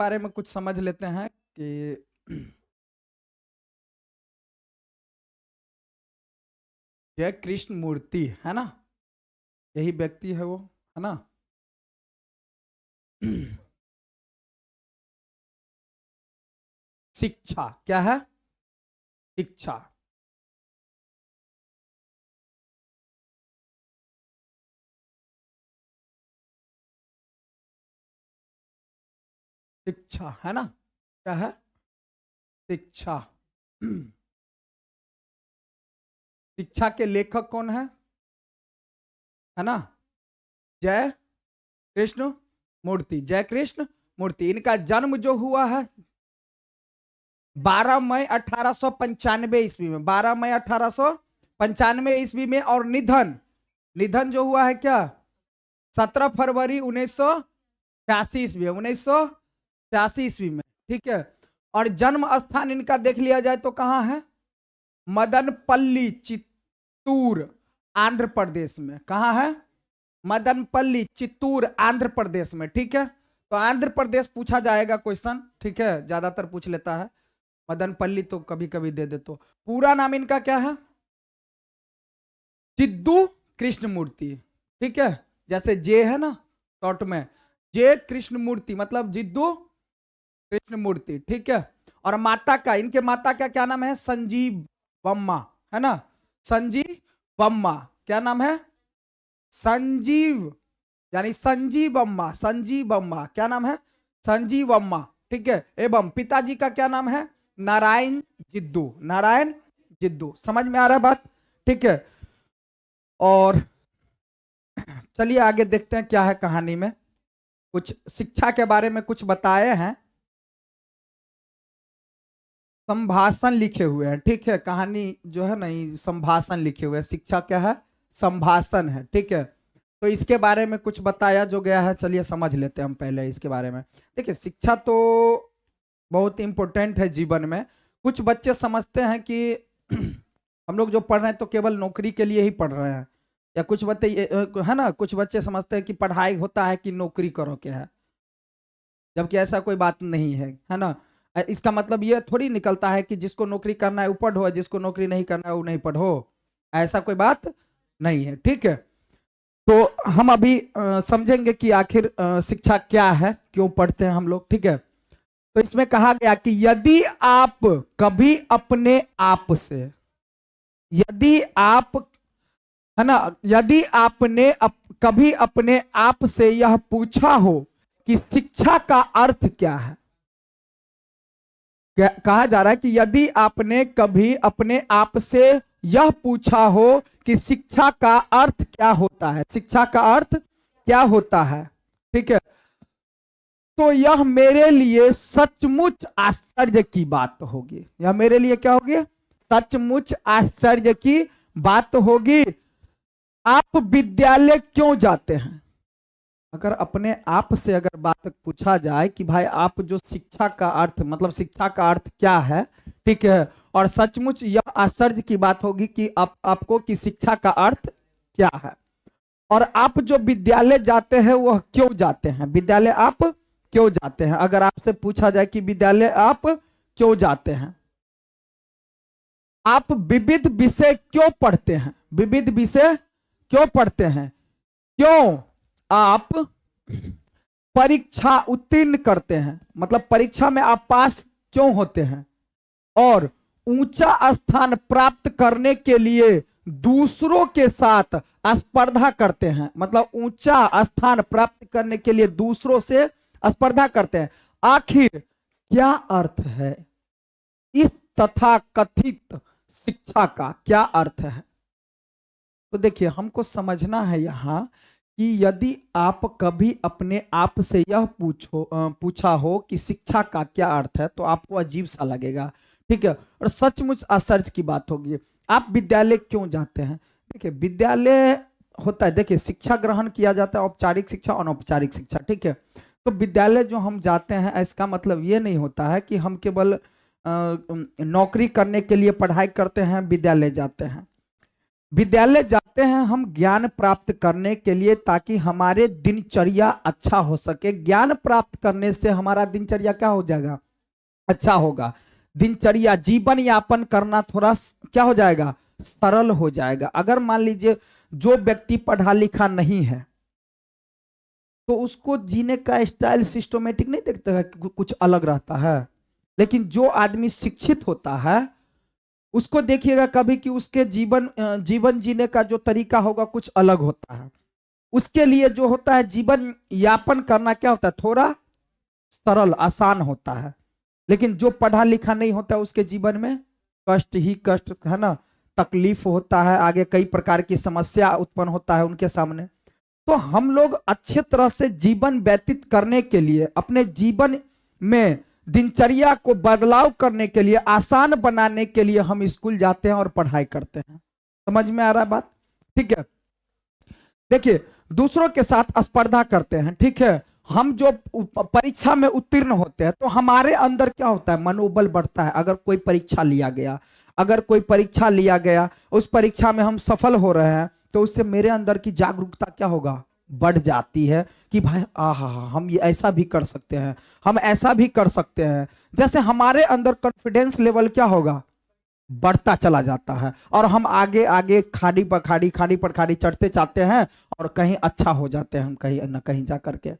बारे में कुछ समझ लेते हैं कि जय कृष्ण मूर्ति है ना, यही व्यक्ति है वो, है ना। शिक्षा क्या है? शिक्षा। शिक्षा है ना, क्या है? शिक्षा। शिक्षा के लेखक कौन है ना? जय कृष्ण मूर्ति, जय कृष्ण मूर्ति। इनका जन्म जो हुआ है 12 मई 1895 ईस्वी में, 12 मई 1895 ईस्वी में। और निधन निधन जो हुआ है क्या, 17 फरवरी 1986 ईस्वी, 1986 ईस्वी में, ठीक है। और जन्म स्थान इनका देख लिया जाए तो कहां है? मदनपल्ली चित्तूर आंध्र प्रदेश में। कहां है? मदनपल्ली चित्तूर आंध्र प्रदेश में, ठीक है। तो आंध्र प्रदेश पूछा जाएगा क्वेश्चन, ठीक है, ज्यादातर पूछ लेता है। मदनपल्ली तो कभी कभी दे दे। तो पूरा नाम इनका क्या है? जिद्दू कृष्णमूर्ति, ठीक है। जैसे जे है ना शॉर्ट में, जे कृष्णमूर्ति मतलब जिद्दू कृष्णमूर्ति, ठीक है। और माता का, इनके माता का क्या नाम है? संजीव बम्मा, है ना। संजीव बम्मा, क्या नाम है? संजीव, यानी संजीव अम्मा, संजीव अम्मा, क्या नाम है? संजीव अम्मा, ठीक है। एवं पिताजी का क्या नाम है? नारायण जिद्दू, नारायण जिद्दू। समझ में आ रहा है बात? ठीक है। और चलिए आगे देखते हैं क्या है कहानी में। कुछ शिक्षा के बारे में कुछ बताए हैं, संभाषण लिखे हुए हैं, ठीक है। कहानी जो है नहीं, संभाषण लिखे हुए हैं। शिक्षा क्या है? संभाषण है, ठीक है। तो इसके बारे में कुछ बताया जो गया है, चलिए समझ लेते हैं हम पहले इसके बारे में। देखिए शिक्षा तो बहुत इंपॉर्टेंट है जीवन में। कुछ बच्चे समझते हैं कि हम लोग जो पढ़ रहे हैं तो केवल नौकरी के लिए ही पढ़ रहे हैं, या कुछ बच्चे है ना, कुछ बच्चे समझते हैं कि पढ़ाई होता है कि नौकरी करो के है, जबकि ऐसा कोई बात नहीं है ना। इसका मतलब ये थोड़ी निकलता है कि जिसको नौकरी करना है वो पढ़ो, जिसको नौकरी नहीं करना है वो नहीं पढ़ो, ऐसा कोई बात नहीं है, ठीक है। तो हम अभी समझेंगे कि आखिर शिक्षा क्या है, क्यों पढ़ते हैं हम लोग, ठीक है। तो इसमें कहा गया कि यदि आप कभी अपने आप से, यदि आप, है ना, यदि आपने कभी अपने आप से यह पूछा हो कि शिक्षा का अर्थ क्या है, कहा जा रहा है कि यदि आपने कभी अपने आप से यह पूछा हो कि शिक्षा का अर्थ क्या होता है, शिक्षा का अर्थ क्या होता है, ठीक है, तो यह मेरे लिए सचमुच आश्चर्य की बात होगी। यह मेरे लिए क्या होगी? सचमुच आश्चर्य की बात होगी। आप विद्यालय क्यों जाते हैं? अगर अपने आप से अगर बात पूछा जाए कि भाई आप जो शिक्षा का अर्थ, मतलब शिक्षा का अर्थ क्या है, ठीक है, और सचमुच यह आश्चर्य की बात होगी कि आपको कि शिक्षा का अर्थ क्या है, और आप जो विद्यालय जाते हैं वह क्यों जाते हैं, विद्यालय आप क्यों जाते हैं। अगर आपसे पूछा जाए कि विद्यालय आप क्यों जाते हैं, आप विविध विषय क्यों पढ़ते हैं, विविध विषय क्यों पढ़ते हैं, क्यों आप परीक्षा उत्तीर्ण करते हैं, मतलब परीक्षा में आप पास क्यों होते हैं, और ऊंचा स्थान प्राप्त करने के लिए दूसरों के साथ स्पर्धा करते हैं, मतलब ऊंचा स्थान प्राप्त करने के लिए दूसरों से स्पर्धा करते हैं, आखिर क्या अर्थ है इस तथा कथित शिक्षा का, क्या अर्थ है। तो देखिए हमको समझना है यहां कि यदि आप कभी अपने आप से यह पूछा हो कि शिक्षा का क्या अर्थ है, तो आपको अजीब सा लगेगा, ठीक है, और सचमुच आश्चर्य की बात होगी। आप विद्यालय क्यों जाते हैं? देखिए विद्यालय होता है, देखिए शिक्षा ग्रहण किया जाता है, औपचारिक शिक्षा, अनौपचारिक शिक्षा, ठीक है। तो विद्यालय जो हम जाते हैं, इसका मतलब ये नहीं होता है कि हम केवल नौकरी करने के लिए पढ़ाई करते हैं, विद्यालय जाते हैं। विद्यालय जाते हैं हम ज्ञान प्राप्त करने के लिए, ताकि हमारे दिनचर्या अच्छा हो सके। ज्ञान प्राप्त करने से हमारा दिनचर्या क्या हो जाएगा? अच्छा होगा। दिनचर्या जीवन यापन करना थोड़ा क्या हो जाएगा? सरल हो जाएगा। अगर मान लीजिए जो व्यक्ति पढ़ा लिखा नहीं है तो उसको जीने का स्टाइल सिस्टमेटिक नहीं देखता है कि कुछ अलग रहता है। लेकिन जो आदमी शिक्षित होता है उसको देखिएगा कभी कि उसके जीवन जीने का जो तरीका होगा कुछ अलग होता है। उसके लिए जो होता है जीवन यापन करना क्या होता है? थोड़ा सरल आसान होता है। लेकिन जो पढ़ा लिखा नहीं होता उसके जीवन में कष्ट ही कष्ट है ना, तकलीफ होता है, आगे कई प्रकार की समस्या उत्पन्न होता है उनके सामने। तो हम लोग अच्छे तरह से जीवन व्यतीत करने के लिए, अपने जीवन में दिनचर्या को बदलाव करने के लिए, आसान बनाने के लिए हम स्कूल जाते हैं और पढ़ाई करते हैं। समझ में आ रहा है बात? ठीक है। देखिए, दूसरों के साथ स्पर्धा करते हैं, ठीक है। हम जो परीक्षा में उत्तीर्ण होते हैं तो हमारे अंदर क्या होता है? मनोबल बढ़ता है। अगर कोई परीक्षा लिया गया, अगर कोई परीक्षा लिया गया, उस परीक्षा में हम सफल हो रहे हैं, तो उससे मेरे अंदर की जागरूकता क्या होगा? बढ़ जाती है कि भाई आहा हम ये ऐसा भी कर सकते हैं, हम ऐसा भी कर सकते हैं। जैसे हमारे अंदर कॉन्फिडेंस लेवल क्या होगा? बढ़ता चला जाता है, और हम आगे आगे खाड़ी पर खाड़ी, खाड़ी पर खाड़ी चढ़ते जाते हैं, और कहीं अच्छा हो जाते हैं हम कहीं न कहीं जा करके।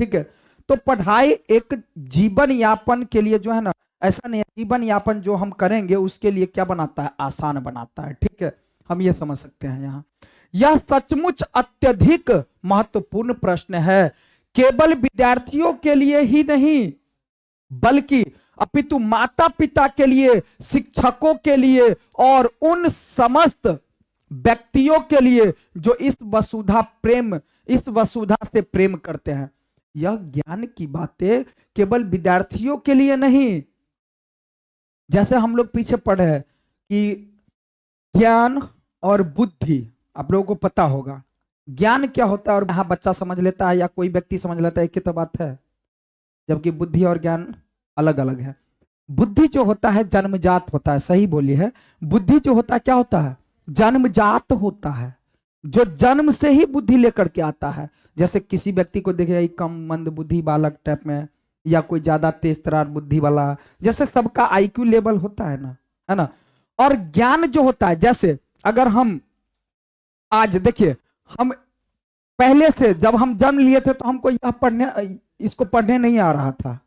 ठीक है। तो पढ़ाई एक जीवन यापन के लिए जो है ना, ऐसा नहीं है, जीवन यापन जो हम करेंगे उसके लिए क्या बनाता है? आसान बनाता है। ठीक है, हम ये समझ सकते हैं यहाँ। यह सचमुच अत्यधिक महत्वपूर्ण प्रश्न है, केवल विद्यार्थियों के लिए ही नहीं बल्कि अपितु माता पिता के लिए, शिक्षकों के लिए और उन समस्त व्यक्तियों के लिए जो इस वसुधा से प्रेम करते हैं। यह ज्ञान की बातें केवल विद्यार्थियों के लिए नहीं, जैसे हम लोग पीछे पढ़े हैं कि ज्ञान और बुद्धि, आप लोगों को पता होगा ज्ञान क्या होता है, और यहाँ बच्चा समझ लेता है या कोई व्यक्ति समझ लेता है, एक ही तो बात है। जबकि बुद्धि और ज्ञान अलग अलग है। बुद्धि जो होता है जन्मजात होता है, सही बोली है। बुद्धि जो होता है क्या होता है? जन्मजात होता है, जो जन्म से ही बुद्धि लेकर के आता है। जैसे किसी व्यक्ति को देखे कम मंद बुद्धि बालक टाइप में, या कोई ज्यादा तेज तरार बुद्धि वाला, जैसे सबका आईक्यू लेवल होता है ना, है ना। और ज्ञान जो होता है, जैसे अगर हम आज देखिए, हम पहले से जब हम जन्म लिए थे तो हमको इसको पढ़ने नहीं आ रहा था,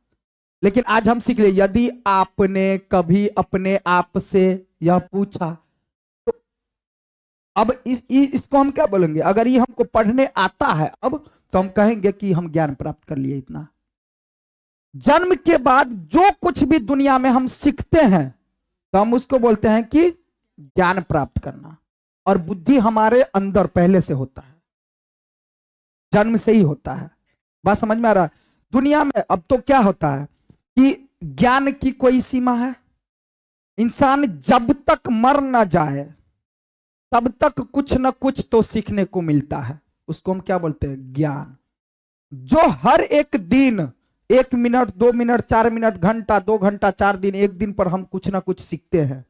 लेकिन आज हम सीख ले। यदि आपने कभी अपने आप से यह पूछा, तो अब इसको हम क्या बोलेंगे? अगर ये हमको पढ़ने आता है अब, तो हम कहेंगे कि हम ज्ञान प्राप्त कर लिए इतना। जन्म के बाद जो कुछ भी दुनिया में हम सीखते हैं तो हम उसको बोलते हैं कि ज्ञान प्राप्त करना। और बुद्धि हमारे अंदर पहले से होता है, जन्म से ही होता है। बात समझ में आ रहा है? दुनिया में अब तो क्या होता है कि ज्ञान की कोई सीमा है? इंसान जब तक मर ना जाए तब तक कुछ ना कुछ तो सीखने को मिलता है। उसको हम क्या बोलते हैं? ज्ञान। जो हर एक दिन 1 मिनट 2 मिनट 4 मिनट घंटा 2 घंटा 4 दिन 1 दिन पर हम कुछ ना कुछ सीखते हैं,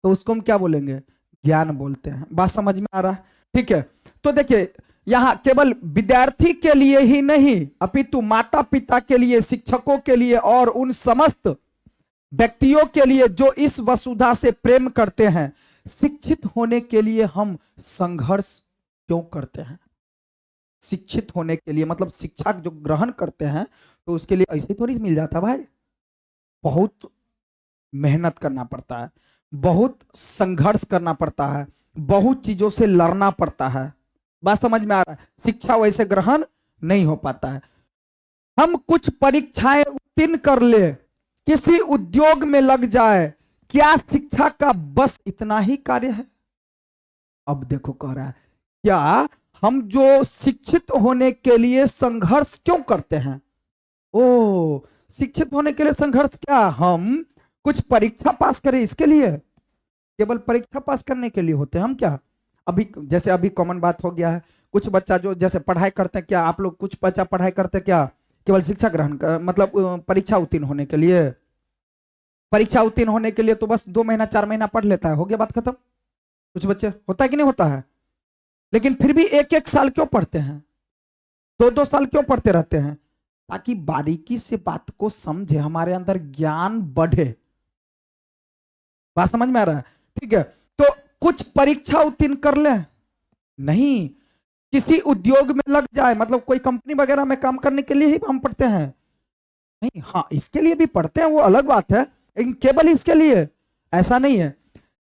तो उसको हम क्या बोलेंगे? ज्ञान बोलते हैं। बात समझ में आ रहा है? ठीक है। तो देखिए, यहां केवल विद्यार्थी के लिए ही नहीं अपितु माता पिता के लिए, शिक्षकों के लिए और उन समस्त व्यक्तियों के लिए जो इस वसुधा से प्रेम करते हैं। शिक्षित होने के लिए हम संघर्ष क्यों करते हैं? शिक्षित होने के लिए मतलब शिक्षा जो ग्रहण करते हैं तो उसके लिए ऐसे थोड़ी मिल जाता भाई, बहुत मेहनत करना पड़ता है, बहुत संघर्ष करना पड़ता है, बहुत चीजों से लड़ना पड़ता है। बात समझ में आ रहा है? शिक्षा वैसे ग्रहण नहीं हो पाता है। हम कुछ परीक्षाएं उत्तीर्ण कर ले, किसी उद्योग में लग जाए, क्या शिक्षा का बस इतना ही कार्य है? अब देखो कह रहा है, क्या हम जो शिक्षित होने के लिए संघर्ष क्यों करते हैं? ओ, शिक्षित होने के लिए संघर्ष क्या? हम कुछ परीक्षा पास करें इसके लिए? केवल परीक्षा पास करने के लिए होते हैं हम क्या? अभी कॉमन बात हो गया है, कुछ बच्चा जो जैसे पढ़ाई करते हैं, क्या आप लोग कुछ बच्चा पढ़ाई करते हैं क्या केवल शिक्षा ग्रहण कर मतलब परीक्षा उत्तीर्ण होने के लिए? परीक्षा उत्तीर्ण होने के लिए तो बस 2 महीना 4 महीना पढ़ लेता है, हो गया बात खत्म। कुछ बच्चे होता है कि नहीं होता है, लेकिन फिर भी एक एक साल क्यों पढ़ते हैं, दो दो साल क्यों पढ़ते रहते हैं? ताकि बारीकी से बात को समझे, हमारे अंदर ज्ञान बढ़े। बात समझ में आ रहा है? ठीक है, तो कुछ परीक्षा उत्तीर्ण कर ले, नहीं किसी उद्योग में लग जाए, मतलब कोई कंपनी वगैरह में काम करने के लिए ही हम पढ़ते हैं, नहीं, हाँ इसके लिए भी पढ़ते हैं, वो अलग बात है, लेकिन केवल इसके लिए ऐसा नहीं है।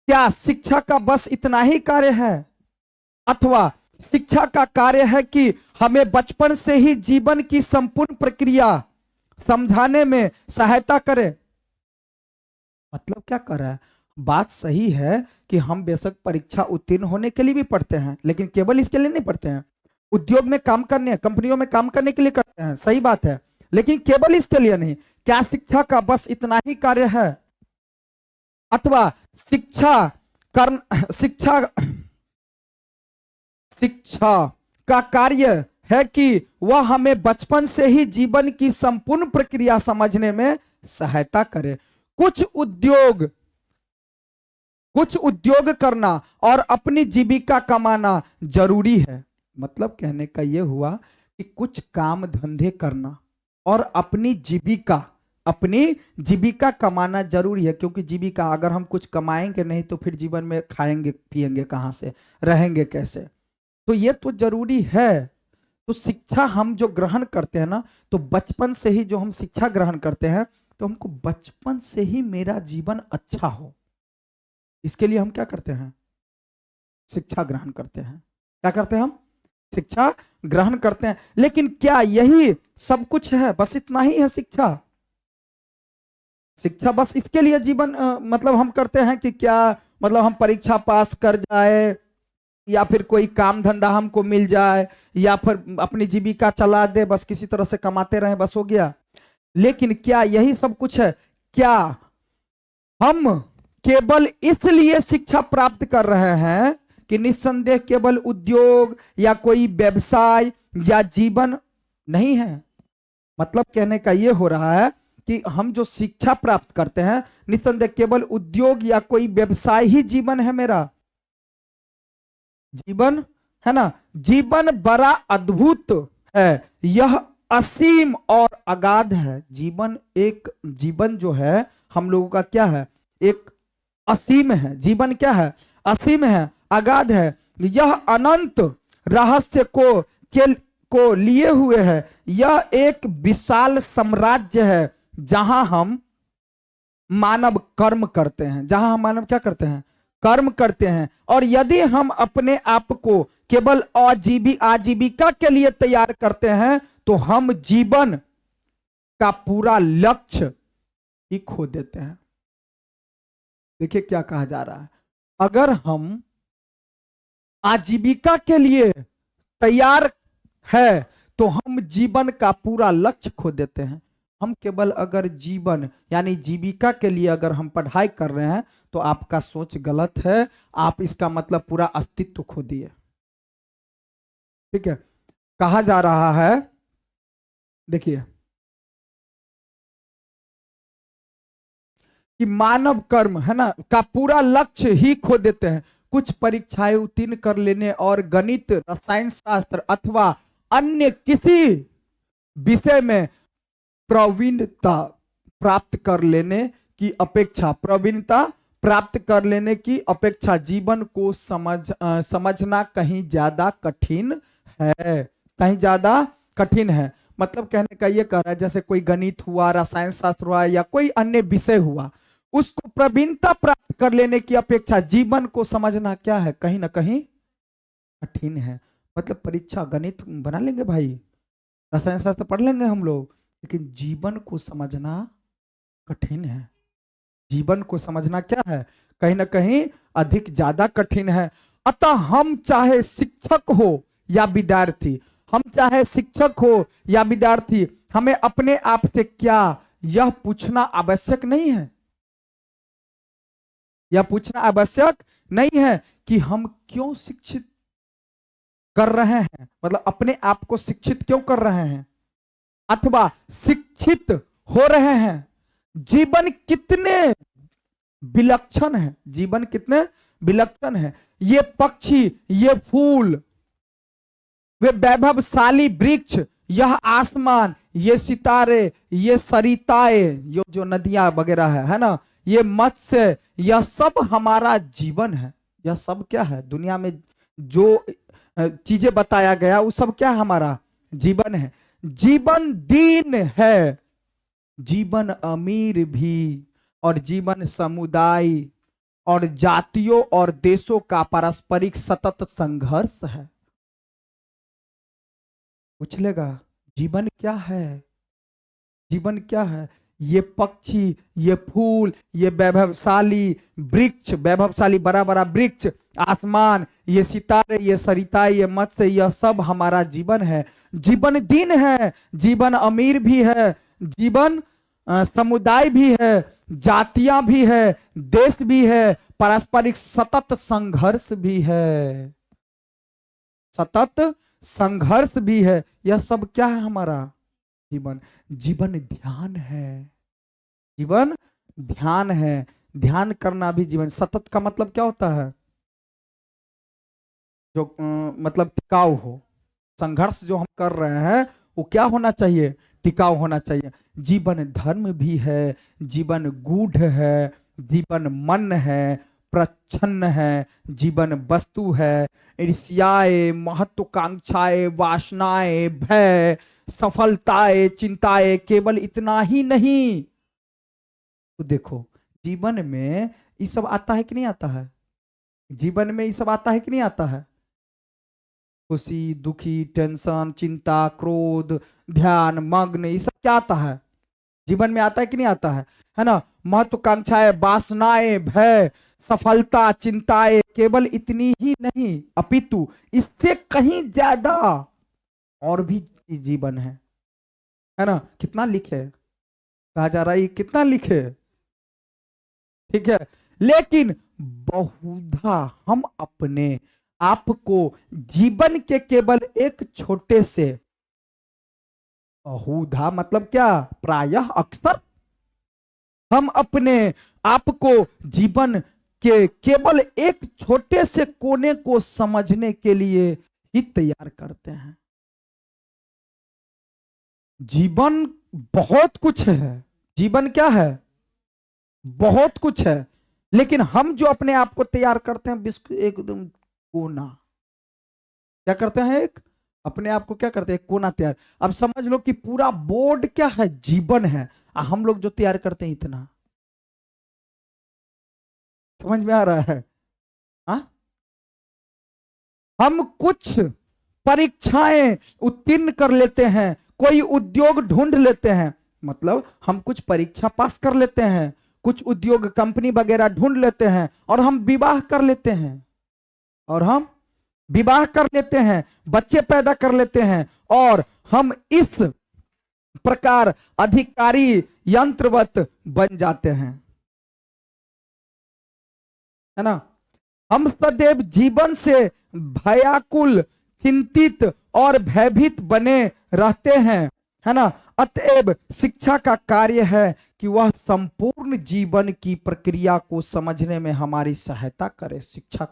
क्या शिक्षा का बस इतना ही कार्य है, अथवा शिक्षा का कार्य है कि हमें बचपन से ही जीवन की संपूर्ण प्रक्रिया समझाने में सहायता करे? मतलब क्या कर रहा है? बात सही है कि हम बेशक परीक्षा उत्तीर्ण होने के लिए भी पढ़ते हैं, लेकिन केवल इसके लिए नहीं पढ़ते हैं, उद्योग में काम करने, कंपनियों में काम करने के लिए करते हैं, सही बात है, लेकिन केवल इसके लिए नहीं। क्या शिक्षा का बस इतना ही कार्य है, अथवा शिक्षा का कार्य है कि वह हमें बचपन से ही जीवन की संपूर्ण प्रक्रिया समझने में सहायता करे? कुछ उद्योग करना और अपनी जीविका कमाना जरूरी है। मतलब कहने का यह हुआ कि कुछ काम धंधे करना और अपनी जीविका कमाना जरूरी है, क्योंकि जीविका अगर हम कुछ कमाएंगे नहीं तो फिर जीवन में खाएंगे पिएंगे कहां से, रहेंगे कैसे? तो ये तो जरूरी है। तो शिक्षा हम जो ग्रहण करते हैं ना, तो बचपन से ही जो हम शिक्षा ग्रहण करते हैं, तो हमको बचपन से ही मेरा जीवन अच्छा हो, इसके लिए हम क्या करते हैं? शिक्षा ग्रहण करते हैं। क्या करते हैं हम? शिक्षा ग्रहण करते हैं। लेकिन क्या यही सब कुछ है? बस इतना ही है शिक्षा? शिक्षा बस इसके लिए जीवन मतलब हम करते हैं कि क्या, मतलब हम परीक्षा पास कर जाए, या फिर कोई काम धंधा हमको मिल जाए, या फिर अपनी जीविका चला दे, बस किसी तरह से कमाते रहे, बस हो गया? लेकिन क्या यही सब कुछ है? क्या हम केवल इसलिए शिक्षा प्राप्त कर रहे हैं कि निस्संदेह केवल उद्योग या कोई व्यवसाय या जीवन नहीं है? मतलब कहने का यह हो रहा है कि हम जो शिक्षा प्राप्त करते हैं, निस्संदेह केवल उद्योग या कोई व्यवसाय ही जीवन है मेरा? जीवन है ना, जीवन बड़ा अद्भुत है, यह असीम और अगाध है। जीवन जो है हम लोगों का क्या है? एक असीम है। जीवन क्या है? असीम है, अगाध है। यह अनंत रहस्य को लिए हुए है। यह एक विशाल साम्राज्य है जहां हम मानव कर्म करते हैं, जहां हम मानव क्या करते हैं? कर्म करते हैं। और यदि हम अपने आप को केवल आजीविका के लिए तैयार करते हैं, तो हम जीवन का पूरा लक्ष्य ही खो देते हैं। देखिए क्या कहा जा रहा है, अगर हम आजीविका के लिए तैयार है तो हम जीवन का पूरा लक्ष्य खो देते हैं। हम केवल अगर जीवन यानी जीविका के लिए अगर हम पढ़ाई कर रहे हैं, तो आपका सोच गलत है, आप इसका मतलब पूरा अस्तित्व खो दिए। ठीक है, कहा जा रहा है, देखिए कि मानव कर्म है ना का पूरा लक्ष्य ही खो देते हैं। कुछ परीक्षाएं उत्तीर्ण कर लेने और गणित, रसायन शास्त्र अथवा अन्य किसी विषय में प्रवीणता प्राप्त कर लेने की अपेक्षा जीवन को समझना कहीं ज्यादा कठिन है। मतलब कहने का ये कह रहा है, जैसे कोई गणित हुआ, रसायन शास्त्र हुआ, या कोई अन्य विषय हुआ, उसको प्रवीणता प्राप्त कर लेने की अपेक्षा जीवन को समझना क्या है? कहीं ना कहीं कठिन है। मतलब परीक्षा गणित बना लेंगे भाई, रसायन शास्त्र पढ़ लेंगे हम लोग, लेकिन जीवन को समझना कठिन है। जीवन को समझना क्या है? कहीं ना कहीं अधिक ज्यादा कठिन है। अतः हम चाहे शिक्षक हो या विद्यार्थी, हमें अपने आप से क्या यह पूछना आवश्यक नहीं है कि हम क्यों शिक्षित कर रहे हैं, मतलब अपने आप को शिक्षित क्यों कर रहे हैं, अथवा शिक्षित हो रहे हैं? जीवन कितने विलक्षण है, जीवन कितने विलक्षण है। ये पक्षी, ये फूल, वे वैभवशाली वृक्ष, यह आसमान, ये सितारे, ये सरिताएं, ये जो नदियां वगैरह है ना, ये मत्स्य, यह सब हमारा जीवन है। यह सब क्या है? दुनिया में जो चीजें बताया गया वो सब क्या है? हमारा जीवन है। जीवन दीन है, जीवन अमीर भी, और जीवन समुदाय और जातियों और देशों का पारस्परिक सतत संघर्ष है। पूछ लेगा जीवन क्या है? जीवन क्या है? ये पक्षी, ये फूल, ये वैभवशाली वृक्ष, वैभवशाली बड़ा बड़ा वृक्ष, आसमान, ये सितारे, ये सरिताएं, ये मत्स्य, यह सब हमारा जीवन है। जीवन दीन है, जीवन अमीर भी है, जीवन समुदाय भी है, जातियां भी है, देश भी है, पारस्परिक सतत संघर्ष भी है, सतत संघर्ष भी है। यह सब क्या है? हमारा जीवन। जीवन ध्यान है, जीवन ध्यान है। ध्यान करना भी जीवन। सतत का मतलब क्या होता है? जो मतलब टिकाऊ हो। संघर्ष जो हम कर रहे हैं वो क्या होना चाहिए? टिकाऊ होना चाहिए। जीवन धर्म भी है, जीवन गूढ़ है, जीवन मन है, प्रच्छन्न है, जीवन वस्तु है, ईर्ष्याएं, महत्वाकांक्षाएं, वासनाएं, भय, सफलताएं, चिंताएं, केवल इतना ही नहीं। तो देखो जीवन में ये सब आता है कि नहीं आता है? जीवन में ये सब आता है कि नहीं आता है? खुशी, दुखी, टेंशन, चिंता, क्रोध, ध्यान, मग्न, ये सब क्या आता है? जीवन में आता है कि नहीं आता है ना? महत्वाकांक्षाएं, वासनाएं, भय, सफलता, चिंताएं, केवल इतनी ही नहीं अपितु इससे कहीं ज्यादा और भी जीवन है ना? कितना लिखे कहा जा रहा है, कितना लिखे, ठीक है। लेकिन बहुधा हम अपने आप को जीवन के केवल एक छोटे से, बहुधा मतलब क्या? प्रायः, अक्सर हम अपने आप को जीवन के केवल एक छोटे से कोने को समझने के लिए ही तैयार करते हैं। जीवन बहुत कुछ है। जीवन क्या है? बहुत कुछ है। लेकिन हम जो अपने आप को तैयार करते हैं बिल्कुल एकदम कोना, क्या करते हैं? एक अपने आप को क्या करते हैं? कोना तैयार। अब समझ लो कि पूरा बोर्ड क्या है? जीवन है। हम लोग जो तैयार करते हैं इतना, समझ में आ रहा है? हाँ, हम कुछ परीक्षाएं उत्तीर्ण कर लेते हैं, कोई उद्योग ढूंढ लेते हैं, मतलब हम कुछ परीक्षा पास कर लेते हैं, कुछ उद्योग कंपनी वगैरह ढूंढ लेते हैं, और हम विवाह कर लेते हैं, और हम विवाह कर लेते हैं, बच्चे पैदा कर लेते हैं, और हम इस प्रकार अधिकारी यंत्रवत बन जाते हैं, है ना? हम सदैव जीवन से भयाकुल, चिंतित और भयभीत बने रहते हैं, है ना? अतएव शिक्षा का कार्य है कि वह संपूर्ण जीवन की प्रक्रिया को समझने में हमारी सहायता करे। शिक्षा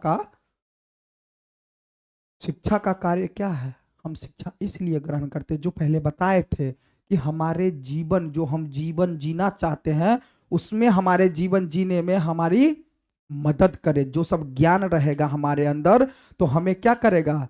का कार्य क्या है? हम शिक्षा इसलिए ग्रहण करते, जो पहले बताए थे कि हमारे जीवन, जो हम जीवन जीना चाहते हैं, उसमें हमारे जीवन जीने में हमारी मदद करे। जो सब ज्ञान रहेगा हमारे अंदर तो हमें क्या करेगा?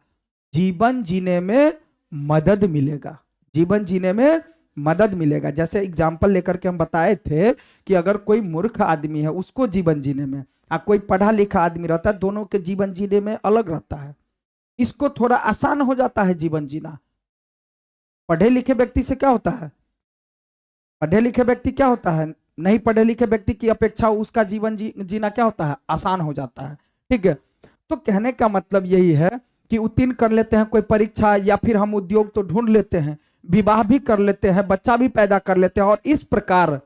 जीवन जीने में मदद मिलेगा। जीवन जीने में मदद मिलेगा। जैसे एग्जाम्पल लेकर के हम बताए थे कि अगर कोई मूर्ख आदमी है उसको जीवन जीने में, और कोई पढ़ा लिखा आदमी रहता है, दोनों के जीवन जीने में अलग रहता है। इसको थोड़ा आसान हो जाता है जीवन जीना। पढ़े लिखे व्यक्ति से क्या होता है? पढ़े लिखे व्यक्ति क्या होता है? नहीं पढ़े लिखे व्यक्ति की अपेक्षा उसका जीवन जीना क्या होता है? आसान हो जाता है। ठीक है। तो कहने का मतलब यही है कि उत्तीर्ण कर लेते हैं कोई परीक्षा, या फिर हम उद्योग तो ढूंढ लेते हैं, विवाह भी कर लेते हैं, बच्चा भी पैदा कर लेते हैं, और इस प्रकार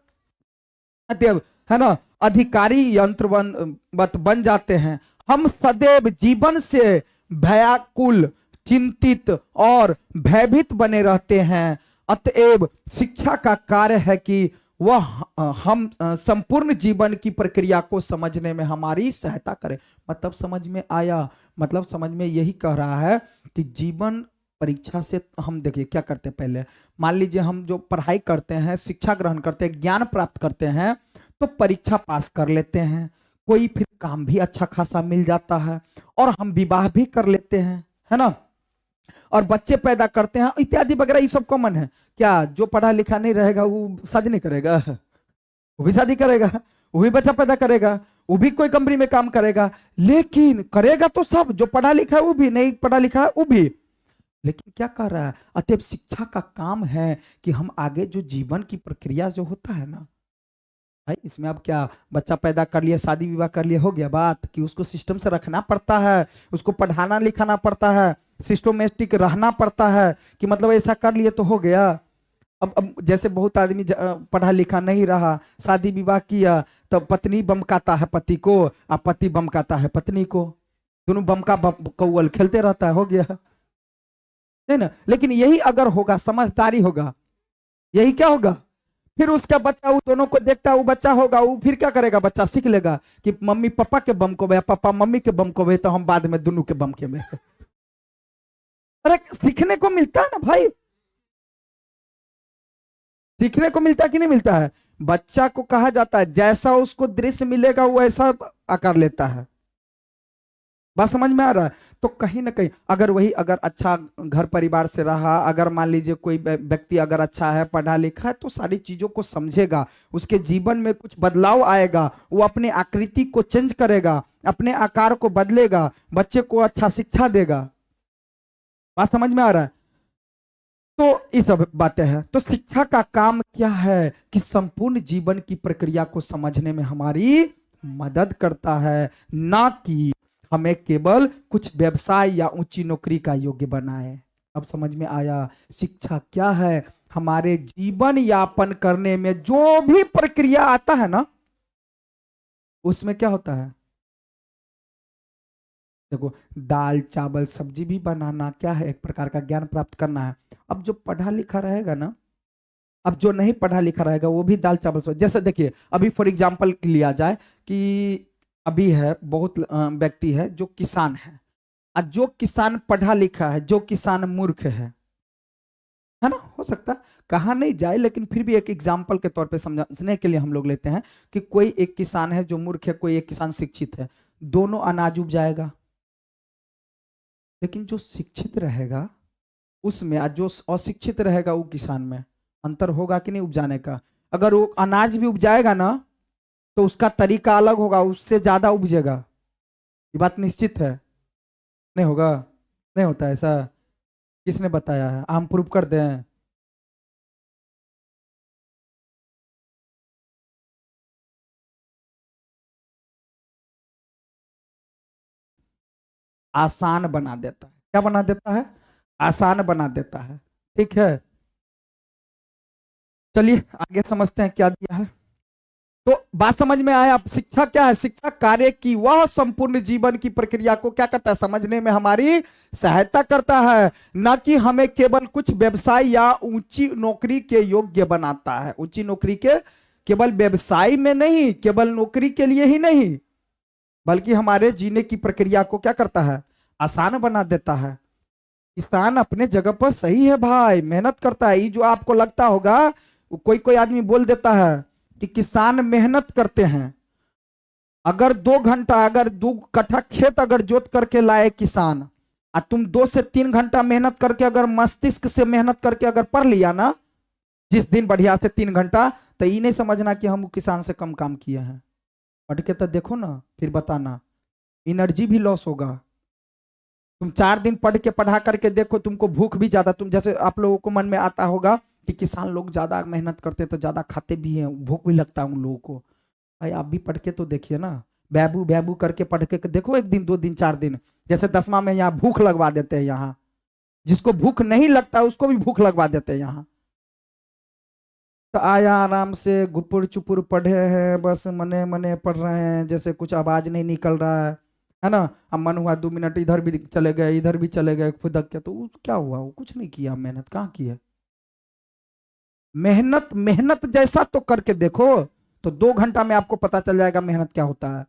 है ना अधिकारी यंत्रवत बन जाते हैं। हम सदैव जीवन से भयाकुल, चिंतित और भयभीत बने रहते हैं। अतएव शिक्षा का कार्य है कि वह हम संपूर्ण जीवन की प्रक्रिया को समझने में हमारी सहायता करे। मतलब समझ में आया? मतलब समझ में यही कह रहा है कि जीवन परीक्षा से हम देखिए क्या करते हैं। पहले मान लीजिए हम जो पढ़ाई करते हैं, शिक्षा ग्रहण करते हैं, ज्ञान प्राप्त करते हैं, तो परीक्षा पास कर लेते हैं, कोई फिर काम भी अच्छा खासा मिल जाता है और हम विवाह भी कर लेते हैं, है ना, और बच्चे पैदा करते हैं इत्यादि वगैरह। ये सब कॉमन है। क्या जो पढ़ा लिखा नहीं रहेगा वो शादी नहीं करेगा? वो भी शादी करेगा, वो भी बच्चा पैदा करेगा, वो भी कोई कंपनी में काम करेगा। लेकिन करेगा तो सब, जो पढ़ा लिखा है वो भी, नहीं पढ़ा लिखा है वो भी। लेकिन क्या कर रहा है? अतएव शिक्षा का काम है कि हम आगे जो जीवन की प्रक्रिया जो होता है ना भाई, इसमें अब क्या, बच्चा पैदा कर लिया, शादी विवाह कर लिया, हो गया बात? कि उसको सिस्टम से रखना पड़ता है, उसको पढ़ाना लिखाना पड़ता है, सिस्टमेटिक रहना पड़ता है, कि मतलब ऐसा कर लिए तो हो गया। अब जैसे बहुत आदमी पढ़ा लिखा नहीं रहा, शादी विवाह किया, तो पत्नी बमकाता है पति को और पति बमकाता है पत्नी को, दोनों बमका कौवल खेलते रहता है, हो गया, है ना। लेकिन यही अगर होगा, समझदारी होगा, यही क्या होगा, फिर उसका बच्चा वो दोनों को देखता है, वो बच्चा होगा, वो फिर क्या करेगा, बच्चा सीख लेगा कि मम्मी पापा के बम को बे, पापा मम्मी के बम को बे, तो हम बाद में दोनों के बम के में। अरे सीखने को मिलता है ना भाई, सीखने को मिलता है कि नहीं मिलता है? बच्चा को कहा जाता है जैसा उसको दृश्य मिलेगा वो ऐसा आकार लेता है। बात समझ में आ रहा है? तो कहीं ना कहीं अगर वही, अगर अच्छा घर परिवार से रहा, अगर मान लीजिए कोई व्यक्ति अगर अच्छा है, पढ़ा लिखा है, तो सारी चीजों को समझेगा, उसके जीवन में कुछ बदलाव आएगा, वो अपने आकृति को चेंज करेगा, अपने आकार को बदलेगा, बच्चे को अच्छा शिक्षा देगा। बात समझ में आ रहा है? तो ये सब बातें हैं। तो शिक्षा का काम क्या है कि संपूर्ण जीवन की प्रक्रिया को समझने में हमारी मदद करता है, ना कि हमें केवल कुछ व्यवसाय या ऊंची नौकरी का योग्य बनाए। अब समझ में आया? शिक्षा क्या है? हमारे जीवन यापन करने में जो भी प्रक्रिया आता है ना, उसमें क्या होता है? देखो, दाल चावल सब्जी भी बनाना क्या है, एक प्रकार का ज्ञान प्राप्त करना है। अब जो पढ़ा लिखा रहेगा ना, अब जो नहीं पढ़ा लिखा रहेगा वो भी दाल चावल सब्जी। जैसे देखिए, अभी फॉर एग्जांपल लिया जाए कि अभी है बहुत व्यक्ति है जो किसान है, और जो किसान पढ़ा लिखा है, जो किसान मूर्ख है ना, हो सकता है कहा नहीं जाए, लेकिन फिर भी एक एग्जाम्पल के तौर पे समझने के लिए हम लोग लेते हैं कि कोई एक किसान है जो मूर्ख है, कोई एक किसान शिक्षित है, दोनों अनाज उपजाएगा। लेकिन जो शिक्षित रहेगा उसमें और जो अशिक्षित रहेगा वो किसान में अंतर होगा कि नहीं उपजाने का? अगर वो अनाज भी उपजाएगा ना, तो उसका तरीका अलग होगा, उससे ज्यादा उपजेगा। ये बात निश्चित है, नहीं होगा? नहीं होता ऐसा? किसने बताया है? हम प्रूफ कर दें? आसान बना देता है। क्या बना देता है? आसान बना देता है। ठीक है, चलिए आगे समझते हैं क्या दिया है। तो बात समझ में आया? अब शिक्षा क्या है? शिक्षा कार्य की वह संपूर्ण जीवन की प्रक्रिया को क्या करता है, समझने में हमारी सहायता करता है, न कि हमें केवल कुछ व्यवसाय या ऊंची नौकरी के योग्य बनाता है। ऊंची नौकरी के, केवल व्यवसाय में नहीं, केवल नौकरी के लिए ही नहीं, बल्कि हमारे जीने की प्रक्रिया को क्या करता है, आसान बना देता है। किसान अपने जगह पर सही है भाई, मेहनत करता है। ये जो आपको लगता होगा, कोई कोई आदमी बोल देता है कि किसान मेहनत करते हैं। अगर 2 घंटा, अगर 2 कट्ठा खेत अगर जोत करके लाए किसान, और तुम 2 से 3 घंटा मेहनत करके, अगर मस्तिष्क से मेहनत करके अगर पढ़ लिया ना, जिस दिन बढ़िया से 3 घंटा, तो ये नहीं समझना कि हम किसान से कम काम किए हैं। पढ़ के तो देखो ना, फिर बताना, एनर्जी भी लॉस होगा। तुम 4 दिन पढ़ के पढ़ा करके देखो, तुमको भूख भी ज्यादा, तुम जैसे आप लोगों को मन में आता होगा कि किसान लोग ज्यादा मेहनत करते तो ज्यादा खाते भी हैं, भूख भी लगता है उन लोगों को। भाई आप भी पढ़ के तो देखिए ना, बैबू बैबू करके पढ़ के देखो, 1 दिन 2 दिन 4 दिन। जैसे 10वां में यहाँ भूख लगवा देते हैं, यहाँ जिसको भूख नहीं लगता उसको भी भूख लगवा देते हैं यहाँ। तो आया आराम से गुपुर चुपुर पढ़े हैं, बस मने मने पढ़ रहे हैं, जैसे कुछ आवाज नहीं निकल रहा है ना। अब मन हुआ 2 मिनट इधर भी चले गए, इधर भी चले गए, खुदक के, तो क्या हुआ? वो कुछ नहीं किया, मेहनत कहाँ की है? मेहनत मेहनत जैसा तो करके देखो, तो 2 घंटा में आपको पता चल जाएगा मेहनत क्या होता है।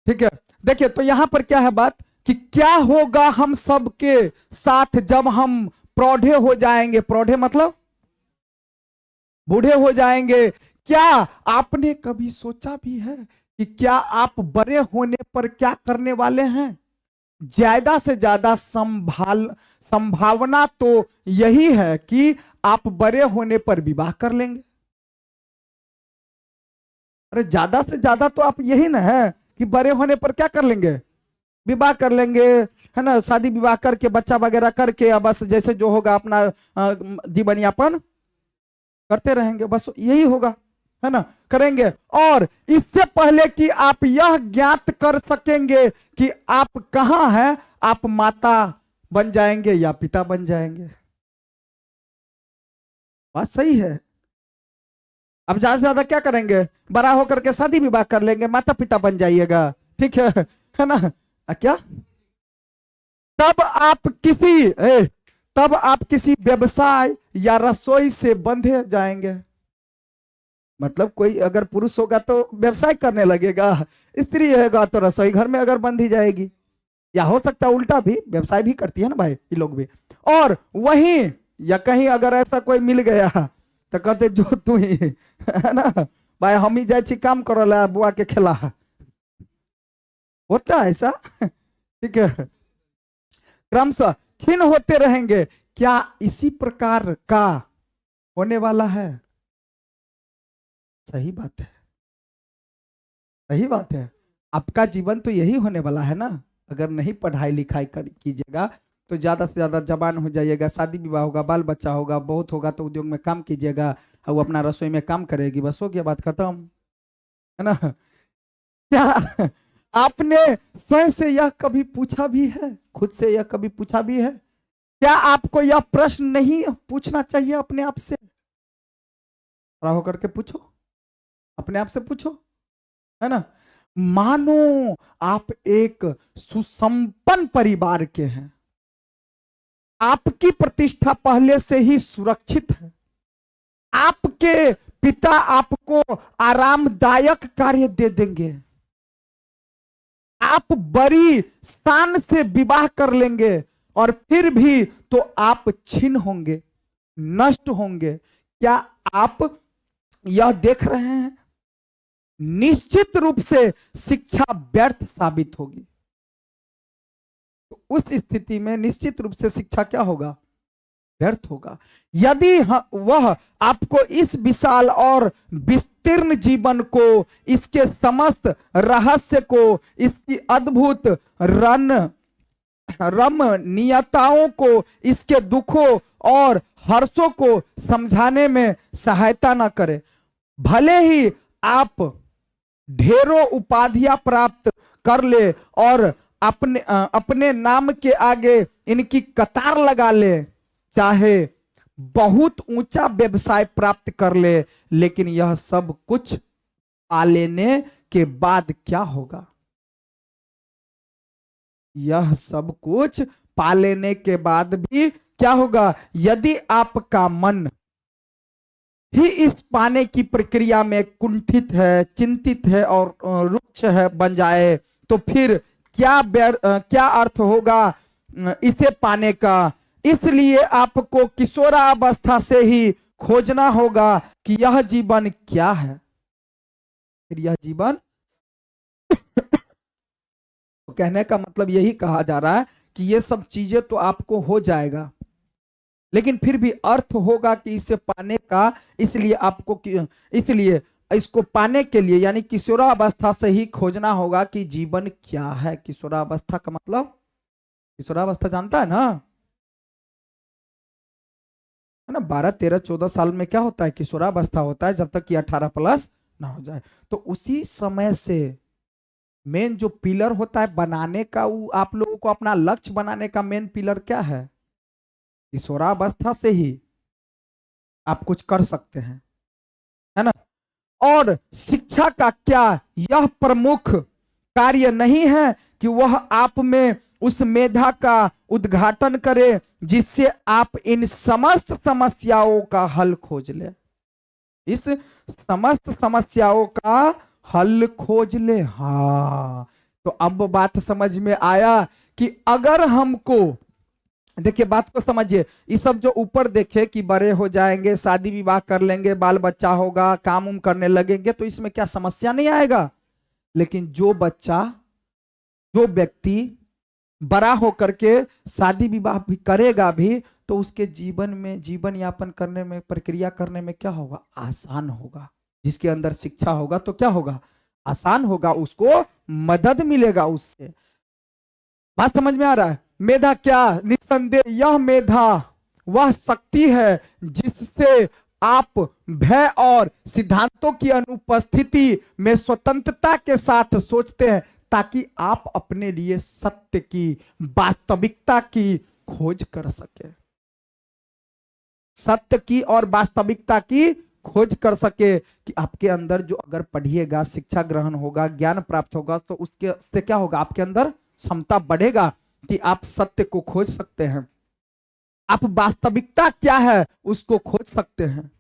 ठीक है, देखिए तो यहां पर क्या है बात कि क्या होगा हम सबके साथ जब हम प्रौढ़े हो जाएंगे। प्रौढ़े मतलब बूढ़े हो जाएंगे। क्या आपने कभी सोचा भी है कि क्या आप बड़े होने पर क्या करने वाले हैं? ज्यादा से ज्यादा संभावना तो यही है कि आप बड़े होने पर विवाह कर लेंगे। अरे ज्यादा से ज्यादा तो आप यही ना है कि बड़े होने पर क्या कर लेंगे? विवाह कर लेंगे, है ना, शादी विवाह करके बच्चा वगैरह करके अब बस जैसे जो होगा अपना जीवन यापन करते रहेंगे, बस यही होगा, है ना, करेंगे। और इससे पहले कि आप यह ज्ञात कर सकेंगे कि आप कहां हैं, आप माता बन जाएंगे या पिता बन जाएंगे। बात सही है। अब ज्यादा से ज्यादा क्या करेंगे? बड़ा होकर के शादी विवाह कर लेंगे, माता पिता बन जाइएगा, ठीक है ना? क्या तब आप किसी तब आप किसी व्यवसाय या रसोई से बंधे जाएंगे। मतलब कोई अगर पुरुष होगा तो व्यवसाय करने लगेगा, स्त्री होगा तो रसोई घर में अगर बंधी जाएगी, या हो सकता है उल्टा भी, व्यवसाय भी करती है ना भाई ये लोग भी। और वहीं या कहीं अगर ऐसा कोई मिल गया तो कहते जो तू ही है ना भाई, हम ही जाए काम कर बुआ के खेला, होता है ऐसा ठीक है। क्रमशः छिन्न होते रहेंगे। क्या इसी प्रकार का होने वाला है? सही बात है, सही बात है। आपका जीवन तो यही होने वाला है ना। अगर नहीं पढ़ाई लिखाई कर कीजिएगा तो ज्यादा से ज्यादा जवान हो जाइएगा, शादी विवाह होगा, बाल बच्चा होगा, बहुत होगा तो उद्योग में काम कीजिएगा, वो अपना रसोई में काम करेगी, बस हो गया, बात खत्म, है ना? क्या आपने स्वयं से यह कभी पूछा भी है, खुद से यह कभी पूछा भी है? क्या आपको यह प्रश्न नहीं पूछना चाहिए अपने आप से? खड़ा होकर के पूछो, अपने आप से पूछो, है ना? मानो आप एक सुसंपन्न परिवार के हैं, आपकी प्रतिष्ठा पहले से ही सुरक्षित है, आपके पिता आपको आरामदायक कार्य दे देंगे, आप बड़ी शान से विवाह कर लेंगे, और फिर भी तो आप छिन्न होंगे, नष्ट होंगे। क्या आप यह देख रहे हैं? निश्चित रूप से शिक्षा व्यर्थ साबित होगी। तो उस स्थिति में निश्चित रूप से शिक्षा क्या होगा? व्यर्थ होगा। यदि वह आपको इस विशाल और विस्तीर्ण जीवन को, इसके समस्त रहस्य को, इसकी अद्भुत रमणीयताओं को, इसके दुखों और हर्षों को समझाने में सहायता न करे, भले ही आप ढेरों उपाधियां प्राप्त कर ले और अपने नाम के आगे इनकी कतार लगा ले, चाहे बहुत ऊंचा व्यवसाय प्राप्त कर ले, लेकिन यह सब कुछ पा लेने के बाद क्या होगा? यह सब कुछ पा लेने के बाद भी क्या होगा? यदि आपका मन ही इस पाने की प्रक्रिया में कुंठित है, चिंतित है और रुक्ष है बन जाए, तो फिर क्या अर्थ होगा इसे पाने का? इसलिए आपको किशोरावस्था से ही खोजना होगा कि यह जीवन क्या है। फिर यह जीवन तो कहने का मतलब यही कहा जा रहा है कि ये सब चीजें तो आपको हो जाएगा, लेकिन फिर भी अर्थ होगा कि इसे पाने का। इसलिए इसको पाने के लिए यानी किशोरावस्था से ही खोजना होगा कि जीवन क्या है। किशोरावस्था का मतलब, किशोरावस्था जानता है ना, है ना? 12, 13, 14 साल में क्या होता है? किशोरावस्था होता है, जब तक कि 18 प्लस ना हो जाए। तो उसी समय से मेन जो पिलर होता है बनाने का, वो आप लोगों को अपना लक्ष्य बनाने का मेन पिलर क्या है? किशोरावस्था से ही आप कुछ कर सकते हैं, है ना? और शिक्षा का क्या यह प्रमुख कार्य नहीं है कि वह आप में उस मेधा का उद्घाटन करे जिससे आप इन समस्त समस्याओं का हल खोज ले। इस समस्त समस्याओं का हल खोज ले। हाँ, तो अब बात समझ में आया कि अगर हमको, देखिए बात को समझिए, ये सब जो ऊपर देखे कि बड़े हो जाएंगे, शादी विवाह कर लेंगे, बाल बच्चा होगा, काम उम करने लगेंगे, तो इसमें क्या समस्या नहीं आएगा। लेकिन जो बच्चा, जो व्यक्ति बड़ा होकर के शादी विवाह भी करेगा भी, तो उसके जीवन में, जीवन यापन करने में, प्रक्रिया करने में क्या होगा, आसान होगा। जिसके अंदर शिक्षा होगा तो क्या होगा, आसान होगा, उसको मदद मिलेगा उससे। बात समझ में आ रहा है। मेधा क्या, निस्संदेह यह मेधा वह शक्ति है जिससे आप भय और सिद्धांतों की अनुपस्थिति में स्वतंत्रता के साथ सोचते हैं, ताकि आप अपने लिए सत्य की, वास्तविकता की खोज कर सके। सत्य की और वास्तविकता की खोज कर सके कि आपके अंदर जो, अगर पढ़िएगा, शिक्षा ग्रहण होगा, ज्ञान प्राप्त होगा, तो उसके से क्या होगा, आपके अंदर क्षमता बढ़ेगा कि आप सत्य को खोज सकते हैं, आप वास्तविकता क्या है उसको खोज सकते हैं।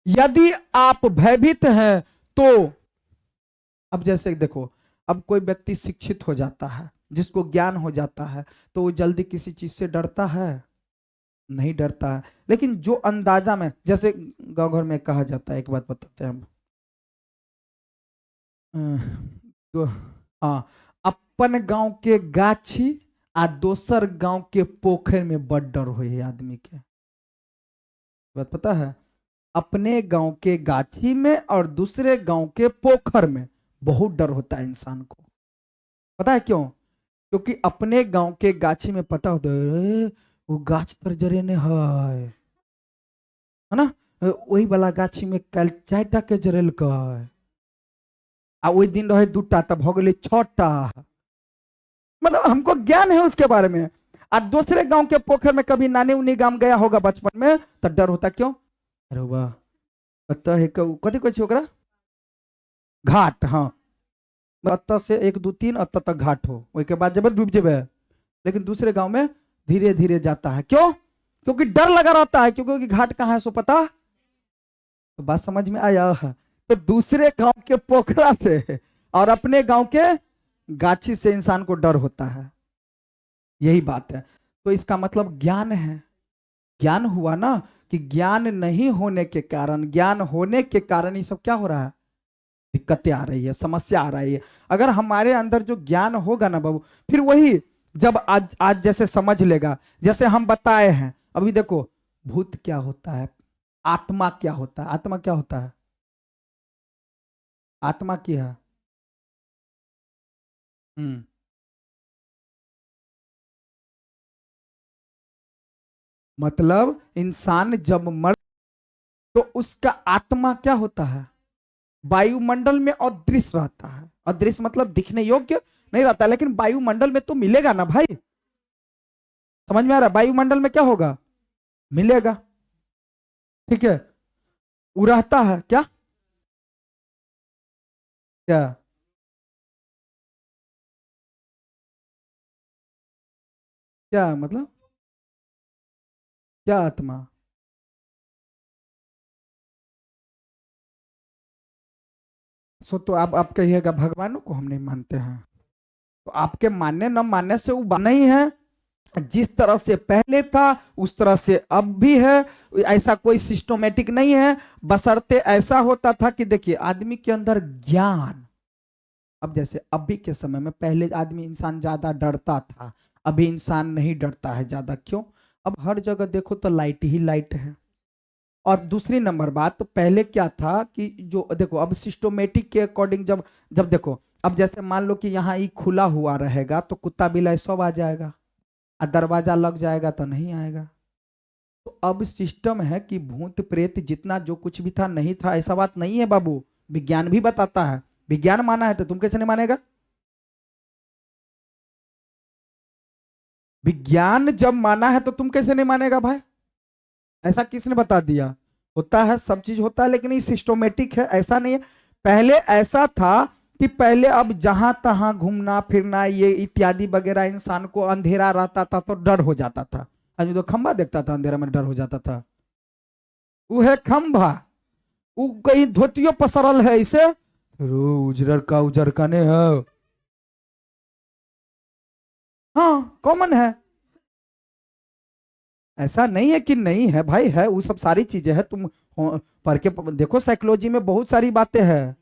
यदि आप भयभीत हैं तो, अब जैसे देखो, अब कोई व्यक्ति शिक्षित हो जाता है, जिसको ज्ञान हो जाता है, तो वो जल्दी किसी चीज से डरता है, नहीं डरता है। लेकिन जो अंदाजा में, जैसे गांव घर में कहा जाता है, एक बात बताते हैं हम, तो हाँ, अपन गांव के गाछी आ दोसर गांव के पोखर में बड़ डर हो आदमी के। बात पता है, अपने गांव के गाछी में और दूसरे गांव के पोखर में बहुत डर होता है इंसान को। पता है क्यों? क्योंकि अपने गांव के गाछी में पता होता है वो गाछ तर जरे ने है ना, वही वाला गाछी में कल 4टा के जरेल का, आ वही दिन रहे 2टा, तब हो गए 6टा। मतलब हमको ज्ञान है उसके बारे में। और दूसरे गांव के पोखर में कभी नानी उनी गांव गया होगा बचपन में, तो डर होता क्यों, अरे वाह पता है कथी कोई छोकरा घाट, हाँ अत्ता से 1 2 3 अत्ता तक घाट हो, वही के बाद जब डूब जेबे। लेकिन दूसरे गांव में धीरे धीरे जाता है, क्यों? क्योंकि डर लगा रहता है, क्योंकि घाट कहाँ है सो पता। तो बात समझ में आया है। तो दूसरे गांव के पोखरा से और अपने गांव के गाछी से इंसान को डर होता है, यही बात है। तो इसका मतलब ज्ञान है, ज्ञान हुआ ना, कि ज्ञान नहीं होने के कारण, ज्ञान होने के कारण ये सब क्या हो रहा है, दिक्कतें आ रही है, समस्या आ रही है। अगर हमारे अंदर जो ज्ञान होगा ना बाबू, फिर वही जब आज जैसे समझ लेगा, जैसे हम बताए हैं अभी, देखो भूत क्या होता है, आत्मा क्या होता है, आत्मा क्या होता है, आत्मा क्या है, मतलब इंसान जब मर, तो उसका आत्मा क्या होता है, वायुमंडल में अदृश्य रहता है। अदृश्य मतलब दिखने योग्य नहीं रहता, लेकिन वायुमंडल में तो मिलेगा ना भाई। समझ में आ रहा है? वायुमंडल में क्या होगा, मिलेगा, ठीक है। वो रहता है क्या, क्या क्या मतलब, क्या आत्मा, सो तो आप कहिएगा भगवानों को हम नहीं मानते हैं, तो आपके मानने न मानने से वो नहीं है। जिस तरह से पहले था उस तरह से अब भी है, ऐसा कोई सिस्टमेटिक नहीं है। बशर्ते ऐसा होता था कि देखिए आदमी के अंदर ज्ञान, अब जैसे अभी के समय में, पहले आदमी इंसान ज्यादा डरता था, अभी इंसान नहीं डरता है ज्यादा। क्यों? अब हर जगह देखो तो लाइट ही लाइट है। और दूसरी नंबर बात, तो पहले क्या था कि जो देखो अब सिस्टमेटिक के अकॉर्डिंग, जब जब देखो, अब जैसे मान लो कि यहाँ ये खुला हुआ रहेगा तो कुत्ता बिलाई सब आ जाएगा, और दरवाजा लग जाएगा तो नहीं आएगा। तो अब सिस्टम है कि भूत प्रेत जितना जो कुछ भी था नहीं था, ऐसा बात नहीं है बाबू। विज्ञान भी बताता है, विज्ञान माना है तो तुम कैसे नहीं मानेगा? विज्ञान जब माना है तो तुम कैसे नहीं मानेगा भाई? ऐसा किसने बता दिया? होता है, सब चीज होता है, लेकिन ये सिस्टमेटिक है, ऐसा नहीं है। पहले ऐसा था कि पहले अब जहां तहां घूमना फिरना ये इत्यादि वगैरह इंसान को अंधेरा रहता था तो डर हो जाता था। आदमी तो खंबा देखता था अंधेरा में डर हो जाता था। वो है खंबा, वो कहीं धोतियों पसरल है इसे उजर का उजर का ने है। हाँ कॉमन है, ऐसा नहीं है कि नहीं है भाई, है वो सब सारी चीजें है। तुम पढ़ के देखो, साइकोलॉजी में बहुत सारी बातें हैं।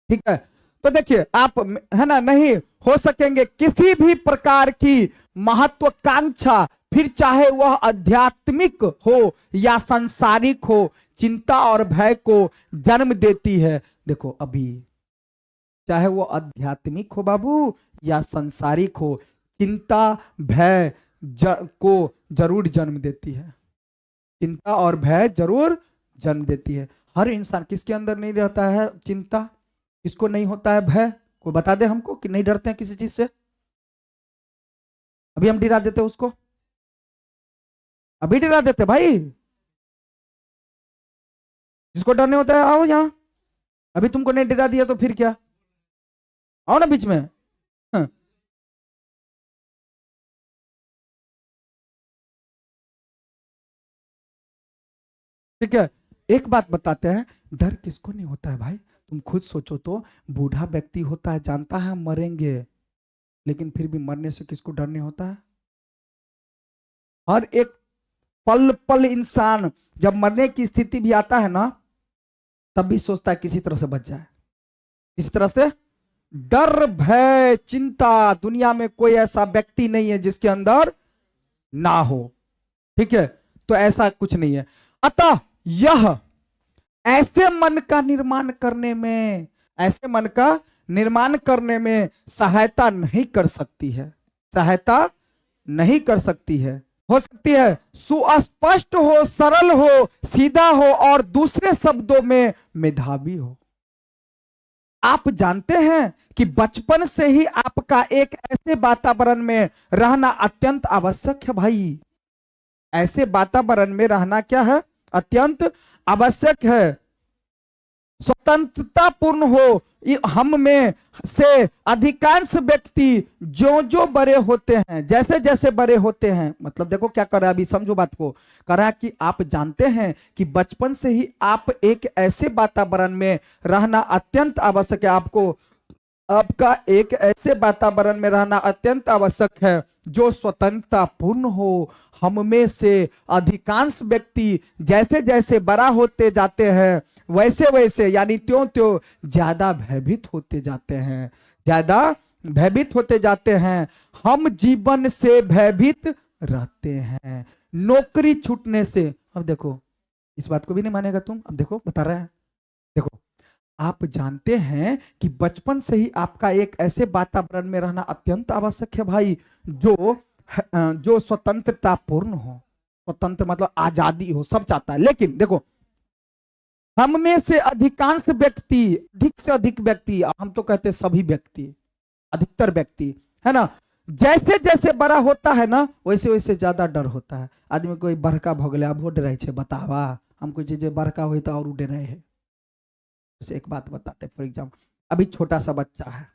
ठीक है, तो देखिए आप, है ना, नहीं हो सकेंगे किसी भी प्रकार की महत्वाकांक्षा, फिर चाहे वह आध्यात्मिक हो या सांसारिक हो, चिंता और भय को जन्म देती है। देखो अभी चाहे वो आध्यात्मिक हो बाबू या सांसारिक हो, चिंता भय को जरूर जन्म देती है। चिंता और भय जरूर जन्म देती है। हर इंसान, किसके अंदर नहीं रहता है चिंता, किसको नहीं होता है भय? कोई बता दे हमको कि नहीं डरते हैं किसी चीज से? अभी हम डरा देते उसको, अभी डरा देते भाई। जिसको डर नहीं होता है आओ यहाँ, अभी तुमको नहीं डरा दिया तो फिर क्या, आओ ना बीच में। हाँ। ठीक है, एक बात बताते हैं, डर किसको नहीं होता है भाई? तुम खुद सोचो तो, बूढ़ा व्यक्ति होता है, जानता है हम मरेंगे, लेकिन फिर भी मरने से किसको डर नहीं होता है? हर एक पल पल इंसान जब मरने की स्थिति भी आता है ना, तब भी सोचता है किसी तरह से बच जाए, किसी तरह से। डर भय चिंता, दुनिया में कोई ऐसा व्यक्ति नहीं है जिसके अंदर ना हो। ठीक है, तो ऐसा कुछ नहीं है। अतः यह ऐसे मन का निर्माण करने में, ऐसे मन का निर्माण करने में सहायता नहीं कर सकती है, सहायता नहीं कर सकती है। हो सकती है सुस्पष्ट हो, सरल हो, सीधा हो और दूसरे शब्दों में मेधावी हो। आप जानते हैं कि बचपन से ही आपका एक ऐसे वातावरण में रहना अत्यंत आवश्यक है भाई। ऐसे वातावरण में रहना क्या है? अत्यंत आवश्यक है। स्वतंत्रता पूर्ण हो। हम में से अधिकांश व्यक्ति जो जो बड़े होते हैं, जैसे जैसे बड़े होते हैं, मतलब देखो क्या कर रहा है अभी, समझो बात को। कर रहा है कि आप जानते हैं कि बचपन से ही आप एक ऐसे वातावरण में रहना अत्यंत आवश्यक है। आपको आपका एक ऐसे वातावरण में रहना अत्यंत आवश्यक है जो स्वतंत्रता पूर्ण हो। हम में से अधिकांश व्यक्ति जैसे जैसे बड़ा होते जाते हैं, वैसे वैसे यानी त्यों त्यों ज्यादा भयभीत होते जाते हैं, ज्यादा भयभीत होते जाते हैं। हम जीवन से भयभीत रहते हैं, नौकरी छूटने से। अब देखो, इस बात को भी नहीं मानेगा तुम, अब देखो बता रहे हैं। देखो, आप जानते हैं कि बचपन से ही आपका एक ऐसे वातावरण में रहना अत्यंत आवश्यक है भाई, जो स्वतंत्रता पूर्ण हो। स्वतंत्र मतलब आजादी हो, सब चाहता है। लेकिन देखो, हम में से अधिकांश व्यक्ति, अधिक से अधिक व्यक्ति, हम तो कहते हैं सभी व्यक्ति, अधिकतर व्यक्ति, है ना, जैसे जैसे बड़ा होता है ना, वैसे वैसे ज्यादा डर होता है। आदमी कोई बड़का भगले अब डरे छे, बतावा हमको चीजें बड़का हुई तो और डरे है। जैसे एक बात बताते, फॉर एग्जाम्पल, अभी छोटा सा बच्चा है,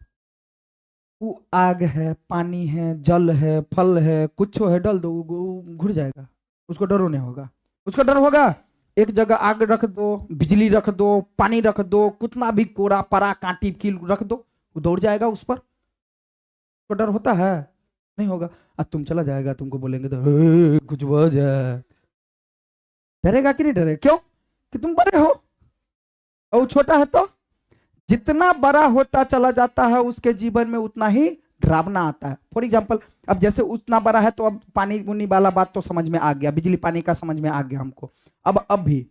वो आग है, पानी है, जल है, फल है, कुछ है, डल दो घुर जाएगा, उसको डर नहीं होगा। उसको डर होगा? एक जगह आग रख दो, बिजली रख दो, पानी रख दो, कितना भी कोरा परा कांटी कील रख दो, वो दौड़ जाएगा उस पर। तो डर होता है? नहीं होगा। अब तुम चला जाएगा, तुमको बोलेंगे तो कुछ हो जाए, डरेगा कि नहीं डरे? क्यों? कि तुम बड़े हो और छोटा है। तो जितना बड़ा होता चला जाता है उसके जीवन में उतना ही डरावना आता है। फॉर एग्जाम्पल, अब जैसे उतना बड़ा है तो अब पानी उनी वाला बात तो समझ में आ गया, बिजली पानी का समझ में आ गया हमको। अब भी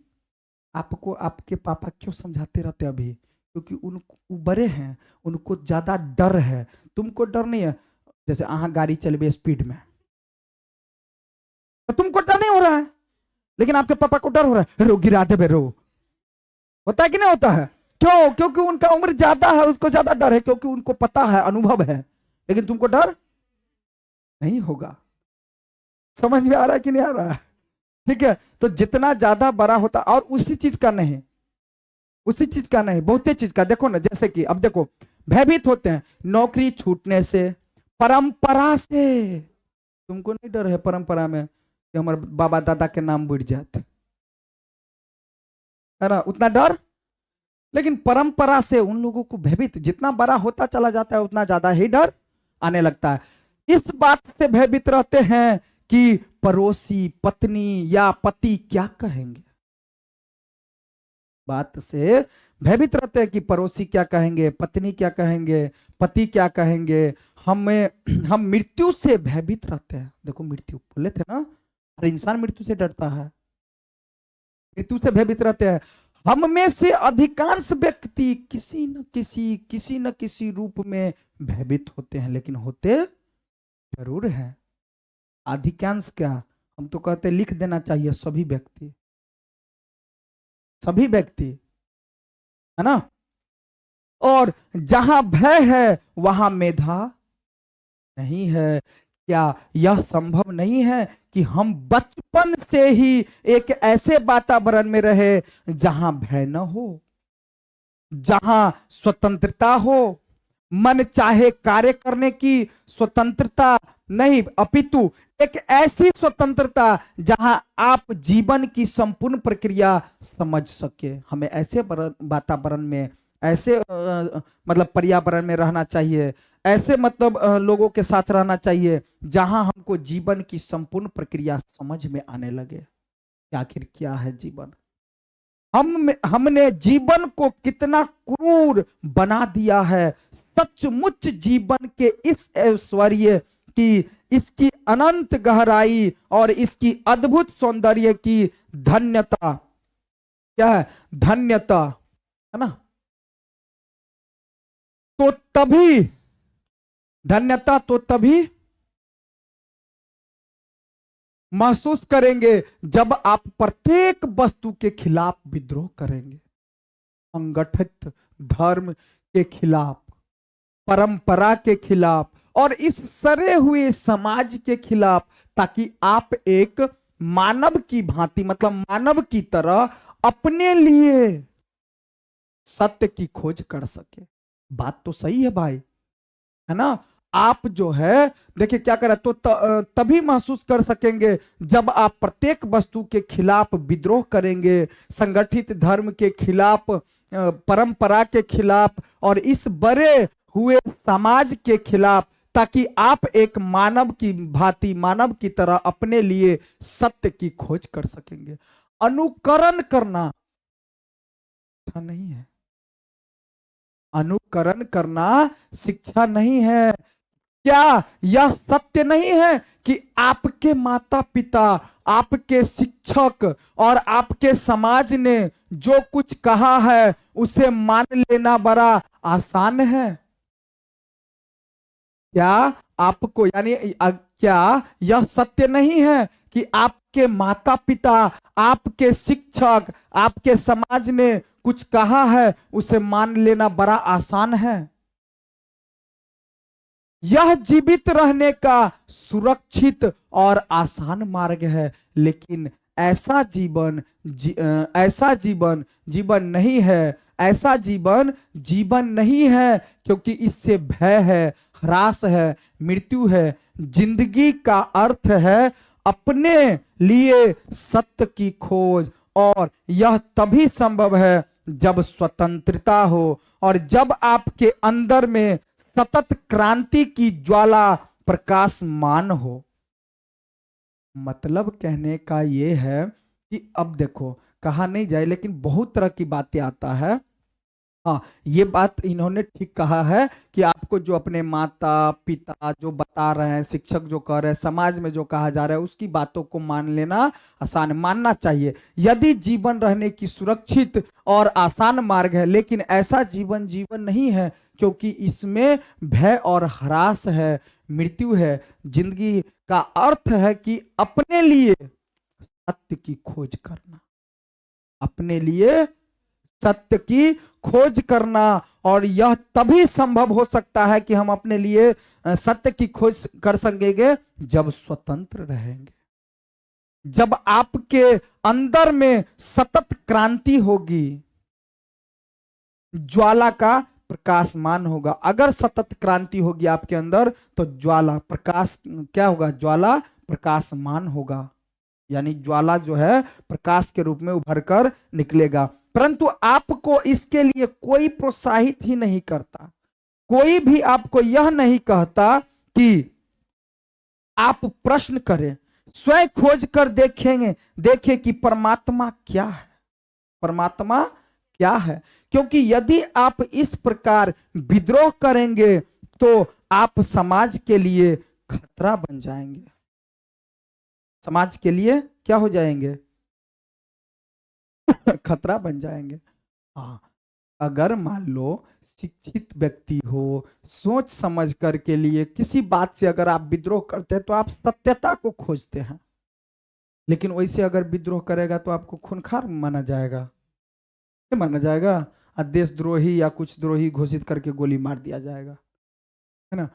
आपको आपके पापा क्यों समझाते रहते अभी? क्योंकि उनको बड़े हैं, उनको ज्यादा डर है, तुमको डर नहीं है। जैसे अहाँ गाड़ी चलबे स्पीड में तो तुमको डर नहीं हो रहा है, लेकिन आपके पापा को डर हो रहा है, रो गिरा दे रो। होता है कि नहीं होता है? क्यों? क्योंकि उनका उम्र ज्यादा है, उसको ज्यादा डर है, क्योंकि उनको पता है, अनुभव है। लेकिन तुमको डर नहीं होगा। समझ में आ रहा है कि नहीं आ रहा है? ठीक है, तो जितना ज्यादा बड़ा होता, और उसी चीज का नहीं, उसी चीज का नहीं, बहुते चीज का। देखो ना, जैसे कि अब देखो, भयभीत होते हैं नौकरी छूटने से, परंपरा से। तुमको नहीं डर है परंपरा में कि हमारे बाबा दादा के नाम बुड़ जाते, है ना, उतना डर। लेकिन परंपरा से उन लोगों को भयभीत, जितना बड़ा होता चला जाता है उतना ज्यादा ही डर आने लगता है। इस बात से भयभीत रहते हैं कि पड़ोसी, पत्नी या पति क्या कहेंगे। बात से भयभीत रहते हैं कि पड़ोसी क्या कहेंगे, पत्नी क्या कहेंगे, पति क्या कहेंगे। हम मृत्यु से भयभीत रहते हैं। देखो, मृत्यु बोले थे ना, हर इंसान मृत्यु से डरता है, मृत्यु से भयभीत रहते हैं। हम में से अधिकांश व्यक्ति किसी न किसी रूप में भयभीत होते हैं, लेकिन होते जरूर है। अधिकांश क्या, हम तो कहते लिख देना चाहिए सभी व्यक्ति, सभी व्यक्ति, है ना। और जहां भय है वहां मेधा नहीं है। क्या यह संभव नहीं है कि हम बचपन से ही एक ऐसे वातावरण में रहे जहां भय न हो, जहां स्वतंत्रता हो, मन चाहे कार्य करने की स्वतंत्रता नहीं, अपितु एक ऐसी स्वतंत्रता जहां आप जीवन की संपूर्ण प्रक्रिया समझ सके। हमें ऐसे वातावरण में, ऐसे मतलब पर्यावरण में रहना चाहिए, ऐसे मतलब लोगों के साथ रहना चाहिए जहां हमको जीवन की संपूर्ण प्रक्रिया समझ में आने लगे कि आखिर क्या है जीवन। हमने जीवन को कितना क्रूर बना दिया है। सचमुच जीवन के इस ऐश्वर्य की, इसकी अनंत गहराई और इसकी अद्भुत सौंदर्य की धन्यता क्या है, धन्यता, है ना, तो तभी, धन्यता तो तभी महसूस करेंगे जब आप प्रत्येक वस्तु के खिलाफ विद्रोह करेंगे, संगठित धर्म के खिलाफ, परंपरा के खिलाफ और इस सड़े हुए समाज के खिलाफ, ताकि आप एक मानव की भांति, मतलब मानव की तरह अपने लिए सत्य की खोज कर सके। बात तो सही है भाई, है ना। आप जो है देखिए क्या करें, तो तभी महसूस कर सकेंगे जब आप प्रत्येक वस्तु के खिलाफ विद्रोह करेंगे, संगठित धर्म के खिलाफ, परंपरा के खिलाफ और इस बड़े हुए समाज के खिलाफ, ताकि आप एक मानव की भांति, मानव की तरह अपने लिए सत्य की खोज कर सकेंगे। अनुकरण करना अच्छा नहीं है, अनुकरण करना शिक्षा नहीं है। क्या यह सत्य नहीं है कि आपके माता पिता, आपके शिक्षक और आपके समाज ने जो कुछ कहा है उसे मान लेना बड़ा आसान है? क्या आपको, यानी क्या यह सत्य नहीं है कि आपके माता पिता, आपके शिक्षक, आपके समाज ने कुछ कहा है उसे मान लेना बड़ा आसान है? यह जीवित रहने का सुरक्षित और आसान मार्ग है, लेकिन ऐसा जीवन जीवन नहीं है, ऐसा जीवन जीवन नहीं है, क्योंकि इससे भय है, ह्रास है, मृत्यु है। जिंदगी का अर्थ है अपने लिए सत्य की खोज, और यह तभी संभव है जब स्वतंत्रता हो और जब आपके अंदर में सतत क्रांति की ज्वाला प्रकाशमान हो। मतलब कहने का यह है कि अब देखो, कहा नहीं जाए लेकिन बहुत तरह की बातें आता है। हाँ, ये बात इन्होंने ठीक कहा है कि आपको जो अपने माता पिता जो बता रहे हैं, शिक्षक जो कह रहे हैं, समाज में जो कहा जा रहा है, उसकी बातों को मान लेना आसान, मानना चाहिए यदि जीवन रहने की सुरक्षित और आसान मार्ग है। लेकिन ऐसा जीवन जीवन नहीं है, क्योंकि इसमें भय और ह्रास है, मृत्यु है। जिंदगी का अर्थ है कि अपने लिए सत्य की खोज करना, अपने लिए सत्य की खोज करना। और यह तभी संभव हो सकता है कि हम अपने लिए सत्य की खोज कर सकेंगे जब स्वतंत्र रहेंगे, जब आपके अंदर में सतत क्रांति होगी, ज्वाला का प्रकाशमान होगा। अगर सतत क्रांति होगी आपके अंदर तो ज्वाला प्रकाश क्या होगा, ज्वाला प्रकाशमान होगा, यानी ज्वाला जो है प्रकाश के रूप में उभर कर निकलेगा। परंतु आपको इसके लिए कोई प्रोत्साहित ही नहीं करता, कोई भी आपको यह नहीं कहता कि आप प्रश्न करें, स्वयं खोज कर देखें कि परमात्मा क्या है, परमात्मा क्या है। क्योंकि यदि आप इस प्रकार विद्रोह करेंगे तो आप समाज के लिए खतरा बन जाएंगे, समाज के लिए क्या हो जाएंगे, खतरा बन जाएंगे। हाँ, अगर मान लो शिक्षित व्यक्ति हो, सोच समझ कर के लिए किसी बात से अगर आप विद्रोह करते हैं तो आप सत्यता को खोजते हैं, लेकिन वैसे अगर विद्रोह करेगा तो आपको खूंखार माना जाएगा, क्या माना जाएगा, देशद्रोही या कुछ द्रोही घोषित करके गोली मार दिया जाएगा, है ना।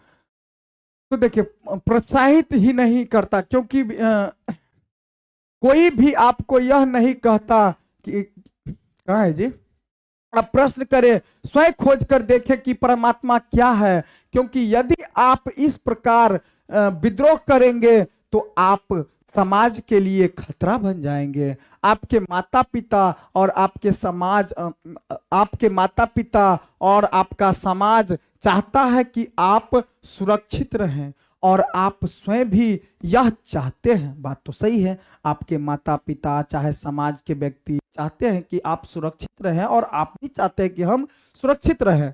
तो देखिए प्रोत्साहित ही नहीं करता, क्योंकि कोई भी आपको यह नहीं कहता कि कहाँ है जी, आप प्रश्न करें, स्वयं खोज कर देखें कि परमात्मा क्या है। क्योंकि यदि आप इस प्रकार विद्रोह करेंगे तो आप समाज के लिए खतरा बन जाएंगे। आपके माता पिता और आपके समाज, आपके माता पिता और आपका समाज चाहता है कि आप सुरक्षित रहें, और आप स्वयं भी यह चाहते हैं, बात तो सही है, आपके माता पिता चाहे समाज के व्यक्ति चाहते हैं कि आप सुरक्षित रहें, और आप भी चाहते हैं कि हम सुरक्षित रहें।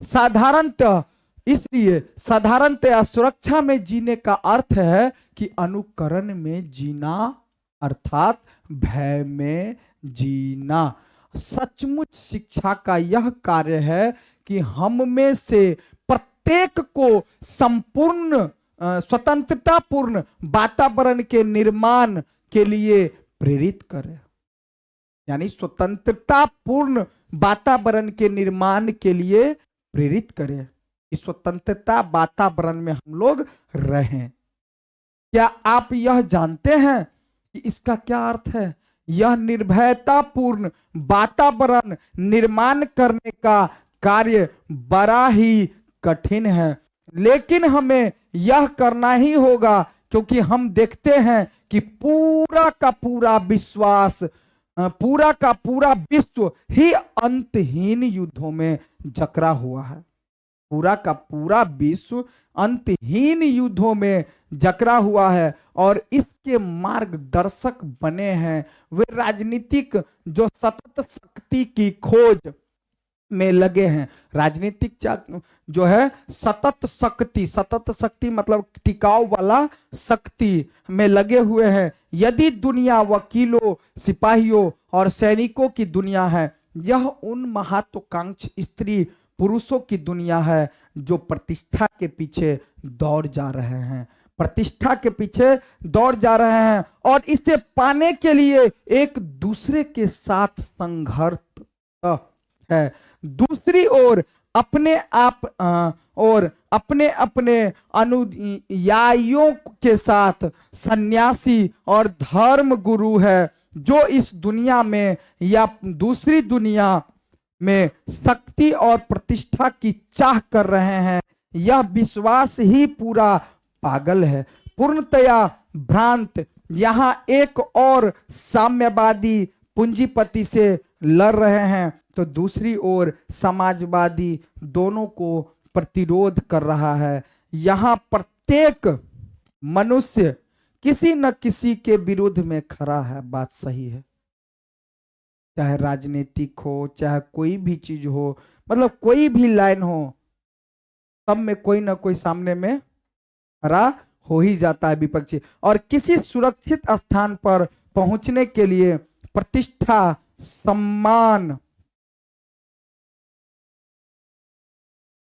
साधारणतः इसलिए साधारणतया सुरक्षा में जीने का अर्थ है कि अनुकरण में जीना, अर्थात भय में जीना। सचमुच शिक्षा का यह कार्य है कि हम में से प्रत्येक को संपूर्ण स्वतंत्रतापूर्ण वातावरण के निर्माण के लिए प्रेरित करे, यानी स्वतंत्रतापूर्ण वातावरण के निर्माण के लिए प्रेरित करे। इस स्वतंत्रता वातावरण में हम लोग रहें। क्या आप यह जानते हैं कि इसका क्या अर्थ है? यह निर्भयतापूर्ण वातावरण निर्माण करने का कार्य बड़ा ही कठिन है, लेकिन हमें यह करना ही होगा, क्योंकि हम देखते हैं कि पूरा का पूरा विश्वास, पूरा का पूरा विश्व ही अंतहीन युद्धों में जकड़ा हुआ है। पूरा का पूरा विश्व अंतहीन युद्धों में जकड़ा हुआ है, और इसके मार्गदर्शक बने हैं वे राजनीतिक जो सतत शक्ति की खोज में लगे हैं। राजनीतिक जो है सतत शक्ति मतलब टिकाऊ वाला शक्ति में लगे हुए हैं। यदि दुनिया वकीलों, सिपाहियों और सैनिकों की दुनिया है, यह उन महत्वाकांक्षी स्त्री पुरुषों की दुनिया है जो प्रतिष्ठा के पीछे दौड़ जा रहे हैं, प्रतिष्ठा के पीछे दौड़ जा रहे हैं, और इसे पाने के लिए एक दूसरे के साथ संघर्ष है। दूसरी ओर अपने अपने अनुयायियों के साथ सन्यासी और धर्म गुरु है, जो इस दुनिया में या दूसरी दुनिया में शक्ति और प्रतिष्ठा की चाह कर रहे हैं। यह विश्वास ही पूरा पागल है, पूर्णतया भ्रांत। यहां एक और साम्यवादी पूंजीपति से लड़ रहे हैं, तो दूसरी ओर समाजवादी दोनों को प्रतिरोध कर रहा है। यहां प्रत्येक मनुष्य किसी न किसी के विरुद्ध में खड़ा है, बात सही है, चाहे राजनीतिक हो, चाहे कोई भी चीज हो, मतलब कोई भी लाइन हो, सब में कोई ना कोई सामने में खड़ा हो ही जाता है विपक्षी। और किसी सुरक्षित स्थान पर पहुंचने के लिए प्रतिष्ठा, सम्मान,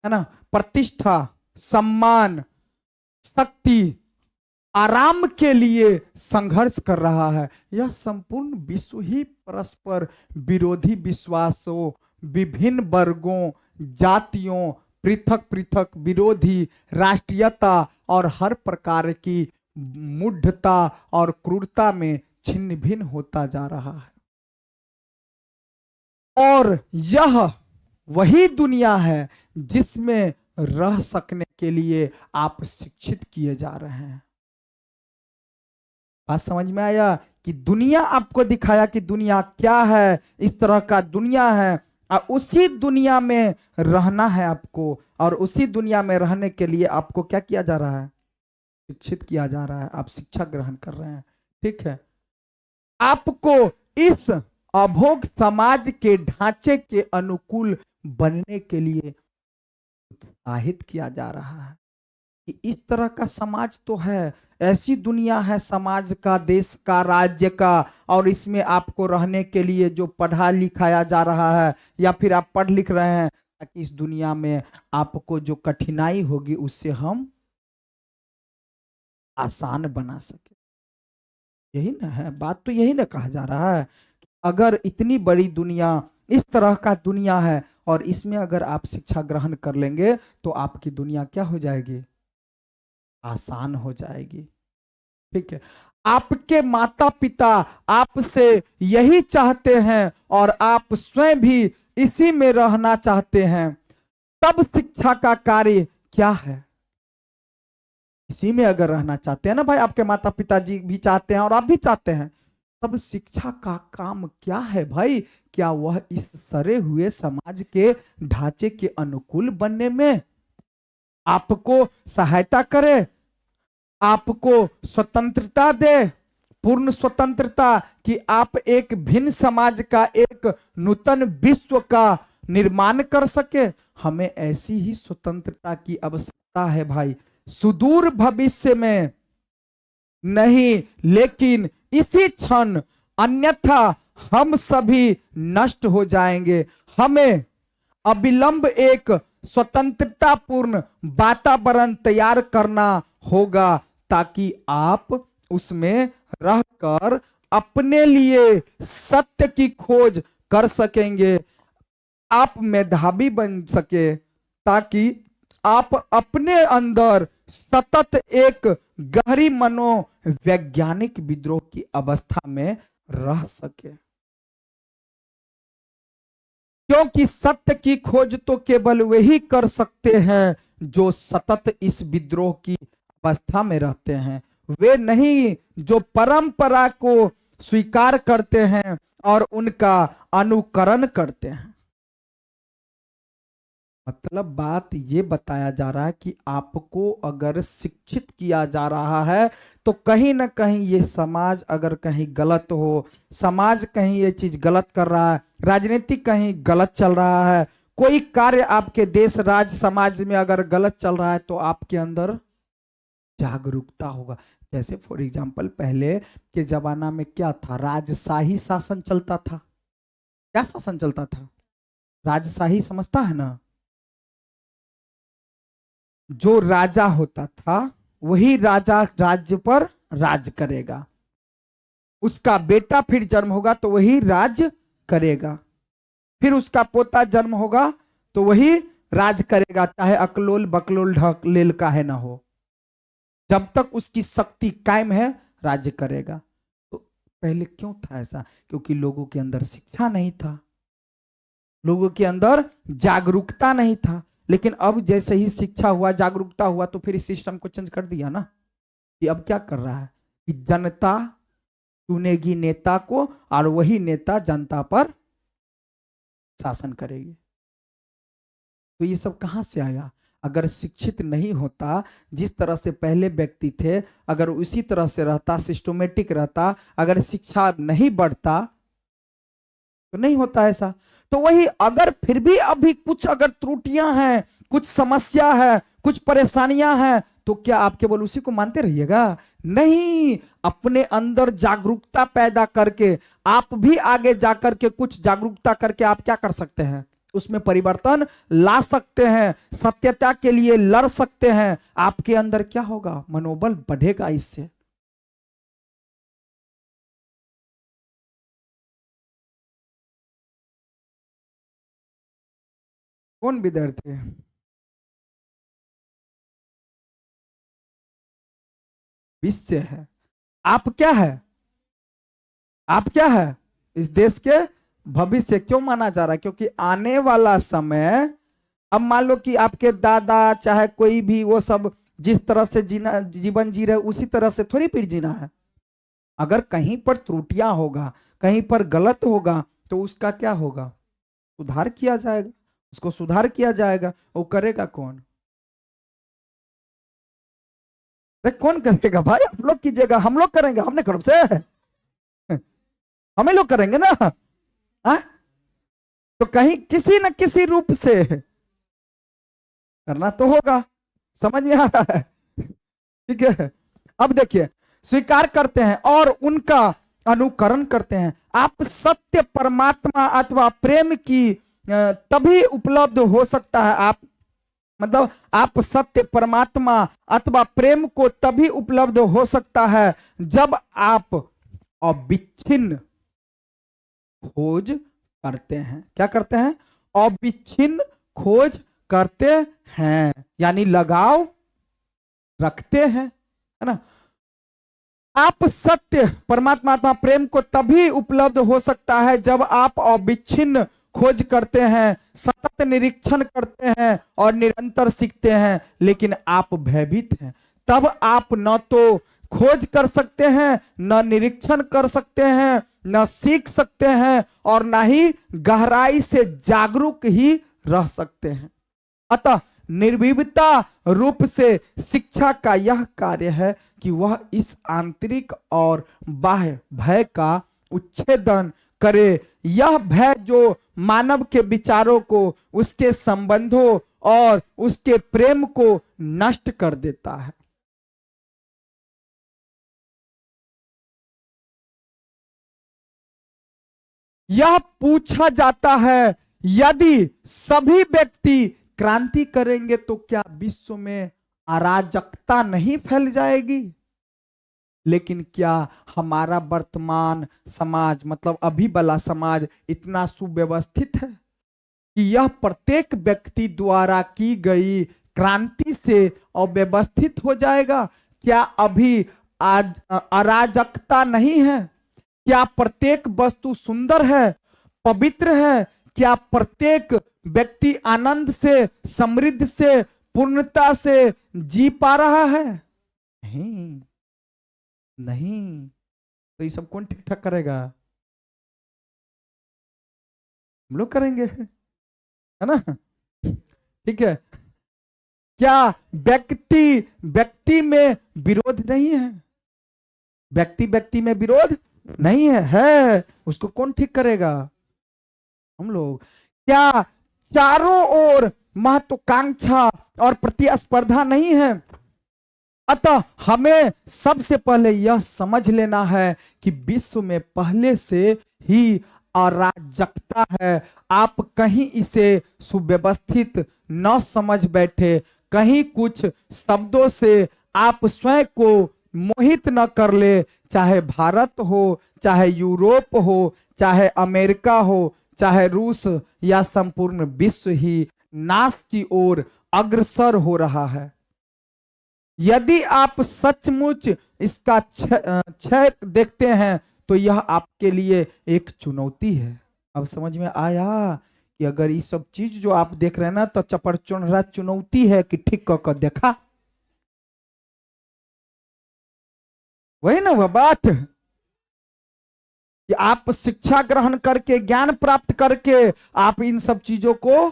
है ना, प्रतिष्ठा, सम्मान, शक्ति, आराम के लिए संघर्ष कर रहा है। यह संपूर्ण विश्व ही परस्पर विरोधी विश्वासों, विभिन्न वर्गों, जातियों, पृथक पृथक विरोधी राष्ट्रीयता और हर प्रकार की मूढ़ता और क्रूरता में छिन्न भिन्न होता जा रहा है। और यह वही दुनिया है जिसमें रह सकने के लिए आप शिक्षित किए जा रहे हैं। बात समझ में आया कि दुनिया आपको दिखाया कि दुनिया क्या है, इस तरह का दुनिया है, और उसी दुनिया में रहना है आपको, और उसी दुनिया में रहने के लिए आपको क्या किया जा रहा है, शिक्षित किया जा रहा है। आप शिक्षा ग्रहण कर रहे हैं, ठीक है। आपको इस अभोग समाज के ढांचे के अनुकूल बनने के लिए उत्साहित किया जा रहा है कि इस तरह का समाज तो है, ऐसी दुनिया है समाज का, देश का, राज्य का, और इसमें आपको रहने के लिए जो पढ़ा लिखाया जा रहा है या फिर आप पढ़ लिख रहे हैं, ताकि इस दुनिया में आपको जो कठिनाई होगी उससे हम आसान बना सके। यही ना है बात, तो यही ना कहा जा रहा है। अगर इतनी बड़ी दुनिया, इस तरह का दुनिया है, और इसमें अगर आप शिक्षा ग्रहण कर लेंगे तो आपकी दुनिया क्या हो जाएगी, आसान हो जाएगी, ठीक है। आपके माता पिता आपसे यही चाहते हैं और आप स्वयं भी इसी में रहना चाहते हैं, तब शिक्षा का कार्य क्या है। इसी में अगर रहना चाहते हैं ना भाई, आपके माता पिताजी भी चाहते हैं और आप भी चाहते हैं, तब शिक्षा का काम क्या है भाई। क्या वह इस सरे हुए समाज के ढांचे के अनुकूल बनने में आपको सहायता करे, आपको स्वतंत्रता दे, पूर्ण स्वतंत्रता, कि आप एक भिन्न समाज का, एक नूतन विश्व का निर्माण कर सके। हमें ऐसी ही स्वतंत्रता की आवश्यकता है भाई, सुदूर भविष्य में नहीं, लेकिन इसी क्षण, अन्यथा हम सभी नष्ट हो जाएंगे। हमें अविलंब एक स्वतंत्रतापूर्ण वातावरण तैयार करना होगा, ताकि आप उसमें रहकर अपने लिए सत्य की खोज कर सकेंगे, आप मेधावी बन सके, ताकि आप अपने अंदर सतत एक गहरी मनोवैज्ञानिक विद्रोह की अवस्था में रह सके। क्योंकि सत्य की खोज तो केवल वही कर सकते हैं जो सतत इस विद्रोह की अवस्था में रहते हैं, वे नहीं जो परंपरा को स्वीकार करते हैं और उनका अनुकरण करते हैं। मतलब बात ये बताया जा रहा है कि आपको अगर शिक्षित किया जा रहा है तो कहीं ना कहीं ये समाज अगर कहीं गलत हो, समाज कहीं ये चीज गलत कर रहा है, राजनीति कहीं गलत चल रहा है, कोई कार्य आपके देश राज्य समाज में अगर गलत चल रहा है, तो आपके अंदर जागरूकता होगा। जैसे फॉर एग्जाम्पल पहले के जमाना में क्या था, राजशाही शासन चलता था। क्या शासन चलता था, राजशाही समझता है ना, जो राजा होता था वही राजा राज्य पर राज करेगा, उसका बेटा फिर जन्म होगा तो वही राज करेगा, फिर उसका पोता जन्म होगा तो वही राज करेगा, चाहे अकलोल बकलोल ढकलेल का है ना हो, जब तक उसकी शक्ति कायम है राज्य करेगा। तो पहले क्यों था ऐसा, क्योंकि लोगों के अंदर शिक्षा नहीं था, लोगों के अंदर जागरूकता नहीं था। लेकिन अब जैसे ही शिक्षा हुआ, जागरूकता हुआ, तो फिर इस सिस्टम को चेंज कर दिया ना, कि अब क्या कर रहा है कि जनता चुनेगी नेता को और वही नेता जनता पर शासन करेगी। तो ये सब कहां से आया, अगर शिक्षित नहीं होता, जिस तरह से पहले व्यक्ति थे अगर उसी तरह से रहता, सिस्टमेटिक रहता, अगर शिक्षा नहीं बढ़ता तो नहीं होता ऐसा। तो वही अगर फिर भी अभी कुछ अगर त्रुटियां हैं, कुछ समस्या है, कुछ परेशानियां हैं, तो क्या आप केवल उसी को मानते रहिएगा, नहीं, अपने अंदर जागरूकता पैदा करके आप भी आगे जाकर के कुछ जागरूकता करके आप क्या कर सकते हैं, उसमें परिवर्तन ला सकते हैं, सत्यता के लिए लड़ सकते हैं। आपके अंदर क्या होगा, मनोबल बढ़ेगा इससे। कौन विद्यार्थी है, विषय है, आप क्या है, आप क्या है, इस देश के भविष्य क्यों माना जा रहा है? क्योंकि आने वाला समय, अब मान लो कि आपके दादा चाहे कोई भी, वो सब जिस तरह से जीना जीवन जी रहे उसी तरह से थोड़ी फिर जीना है। अगर कहीं पर त्रुटियां होगा, कहीं पर गलत होगा, तो उसका क्या होगा? सुधार किया जाएगा, उसको सुधार किया जाएगा। वो करेगा कौन? अरे कौन करेगा भाई? आप लोग कीजिएगा, हम लोग करेंगे? हमने करो से हमें लोग करेंगे ना। आ? तो कहीं किसी न किसी रूप से करना तो होगा। समझ में आ रहा है? ठीक है। अब देखिए, स्वीकार करते हैं और उनका अनुकरण करते हैं। आप सत्य परमात्मा अथवा प्रेम की तभी उपलब्ध हो सकता है। आप मतलब आप सत्य परमात्मा अथवा प्रेम को तभी उपलब्ध हो सकता है जब आप अविच्छिन्न खोज करते हैं। क्या करते हैं? अविच्छिन्न खोज करते हैं, यानी लगाव रखते हैं, है ना। आप सत्य परमात्मा अथवा प्रेम को तभी उपलब्ध हो सकता है जब आप अविच्छिन्न खोज करते हैं, सतत निरीक्षण करते हैं और निरंतर सीखते हैं। लेकिन आप भयभीत हैं, तब आप न तो खोज कर सकते हैं, न निरीक्षण कर सकते हैं, न सीख सकते हैं, और न ही गहराई से जागरूक ही रह सकते हैं। अतः निर्विवता रूप से शिक्षा का यह कार्य है कि वह इस आंतरिक और बाह्य भय का उच्छेदन करे। यह भय जो मानव के विचारों को, उसके संबंधों और उसके प्रेम को नष्ट कर देता है। यह पूछा जाता है, यदि सभी व्यक्ति क्रांति करेंगे तो क्या विश्व में अराजकता नहीं फैल जाएगी? लेकिन क्या हमारा वर्तमान समाज, मतलब अभी वाला समाज, इतना सुव्यवस्थित है कि यह प्रत्येक व्यक्ति द्वारा की गई क्रांति से अव्यवस्थित हो जाएगा? क्या अभी आज अराजकता नहीं है? क्या प्रत्येक वस्तु सुंदर है, पवित्र है? क्या प्रत्येक व्यक्ति आनंद से, समृद्धि से, पूर्णता से जी पा रहा है? नहीं, नहीं। तो ये सब कौन ठीक ठाक करेगा? हम लोग करेंगे, है ना। ठीक है। क्या व्यक्ति व्यक्ति में विरोध नहीं है? व्यक्ति व्यक्ति में विरोध नहीं है, उसको कौन ठीक करेगा? हम लोग। क्या चारों ओर महत्वाकांक्षा और प्रतिस्पर्धा नहीं है? अतः हमें सबसे पहले यह समझ लेना है कि विश्व में पहले से ही अराजकता है। आप कहीं इसे सुव्यवस्थित न समझ बैठे, कहीं कुछ शब्दों से आप स्वयं को मोहित न कर ले। चाहे भारत हो, चाहे यूरोप हो, चाहे अमेरिका हो, चाहे रूस, या संपूर्ण विश्व ही नाश की ओर अग्रसर हो रहा है। यदि आप सचमुच इसका क्षय देखते हैं तो यह आपके लिए एक चुनौती है। अब समझ में आया कि अगर ये सब चीज जो आप देख रहे हैं ना, तो चपड़चुनरा चुनौती है कि ठीक कर देखा। वही ना वह बात कि आप शिक्षा ग्रहण करके, ज्ञान प्राप्त करके आप इन सब चीजों को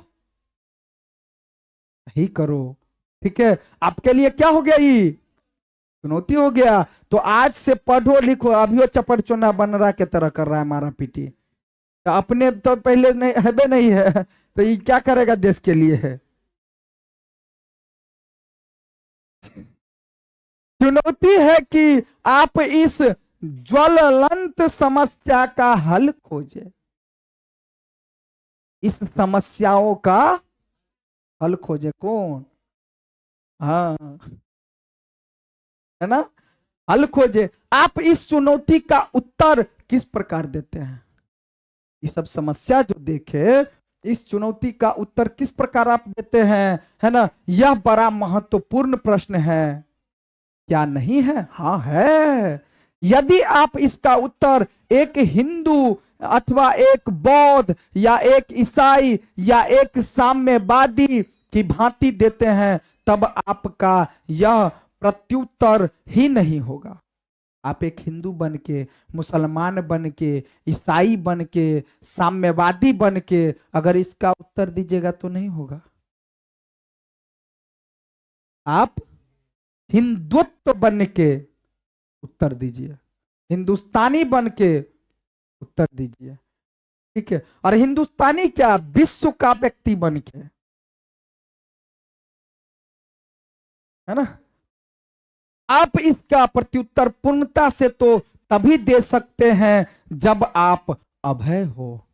ही करो। ठीक है। आपके लिए क्या हो गया? ये चुनौती हो गया। तो आज से पढ़ो लिखो। अभी वो चपड़चुना बन रहा के तरह कर रहा है मारा पीटी, तो अपने तो पहले नहीं है, नहीं है, तो ये क्या करेगा देश के लिए? है चुनौती है कि आप इस ज्वलंत समस्या का हल खोजे। इस समस्याओं का हल खोजे कौन? हाँ, है ना। हल खोजे। आप इस चुनौती का उत्तर किस प्रकार देते हैं? ये सब समस्या जो देखे, इस चुनौती का उत्तर किस प्रकार आप देते हैं, है ना। यह बड़ा महत्वपूर्ण प्रश्न है। क्या नहीं है? हाँ है। यदि आप इसका उत्तर एक हिंदू अथवा एक बौद्ध या एक ईसाई या एक साम्यवादी की भांति देते हैं, तब आपका यह प्रत्युत्तर ही नहीं होगा। आप एक हिंदू बन के, मुसलमान बन के, ईसाई बन के, साम्यवादी बन के अगर इसका उत्तर दीजिएगा तो नहीं होगा। आप हिंदुत्व बन के उत्तर दीजिए, हिंदुस्तानी बन के उत्तर दीजिए, ठीक है। और हिंदुस्तानी क्या, विश्व का व्यक्ति बन के, है ना। आप इसका प्रत्युत्तर पूर्णता से तो तभी दे सकते हैं जब आप अभय हो।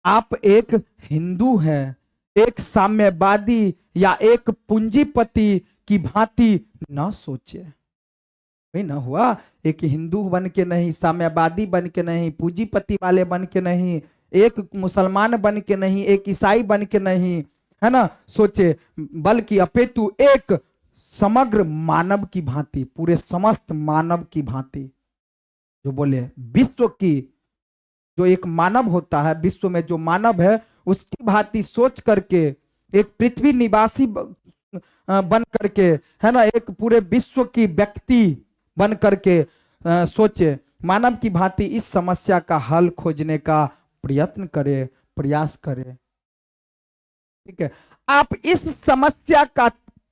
आप एक हिंदू हैं, एक साम्यवादी या एक पूंजीपति की भांति न सोचे। नहीं ना हुआ, एक हिंदू बन के नहीं, साम्यवादी बन के नहीं, पूंजीपति वाले बन के नहीं, एक मुसलमान बन के नहीं, एक ईसाई बन के नहीं, है ना, सोचे, बल्कि अपितु एक समग्र मानव की भांति, पूरे समस्त मानव की भांति, जो बोले विश्व की, जो एक मानव होता है, विश्व में जो मानव है उसकी भांति सोच करके, एक पृथ्वी निवासी बन करके, है ना, एक पूरे विश्व की व्यक्ति बन करके सोचे, मानव की भांति इस समस्या का हल खोजने का प्रयत्न करे, प्रयास करे, ठीक है। आप इस समस्या का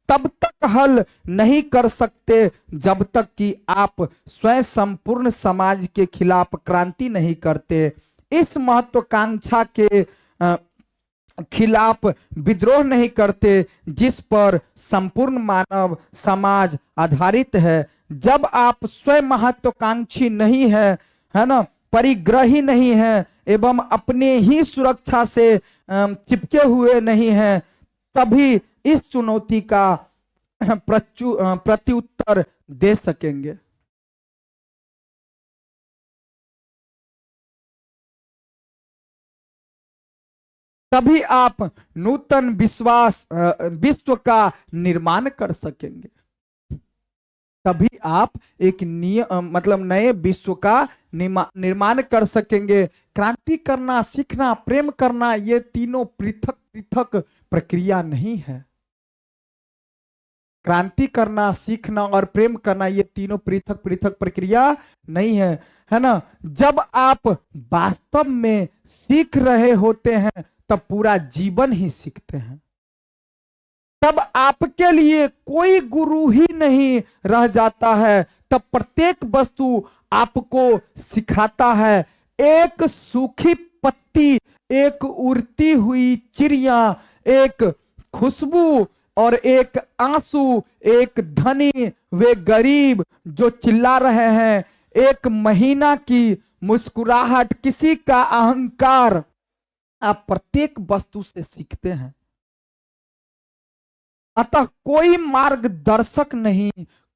तब तक हल नहीं कर सकते जब तक कि आप स्वयं संपूर्ण समाज के खिलाफ क्रांति नहीं करते, इस महत्वाकांक्षा के खिलाफ विद्रोह नहीं करते जिस पर संपूर्ण मानव समाज आधारित है। जब आप स्वयं महत्वाकांक्षी नहीं है ना, परिग्रही नहीं है एवं अपने ही सुरक्षा से चिपके हुए नहीं है, तभी इस चुनौती का प्रत्युत्तर दे सकेंगे। तभी आप नूतन विश्व का निर्माण कर सकेंगे। तभी आप एक मतलब नए विश्व का निर्माण कर सकेंगे। क्रांति करना, सीखना, प्रेम करना, ये तीनों पृथक पृथक प्रक्रिया नहीं है। क्रांति करना, सीखना और प्रेम करना, ये तीनों पृथक पृथक प्रक्रिया नहीं है, है ना। जब आप वास्तव में सीख रहे होते हैं तब पूरा जीवन ही सीखते हैं। तब आपके लिए कोई गुरु ही नहीं रह जाता है, तब प्रत्येक वस्तु आपको सिखाता है। एक सूखी पत्ती, एक उड़ती हुई चिड़िया, एक खुशबू और एक आंसू, एक धनी वे गरीब जो चिल्ला रहे हैं, एक महीना की मुस्कुराहट, किसी का अहंकार, आप प्रत्येक वस्तु से सीखते हैं। अतः कोई मार्गदर्शक नहीं,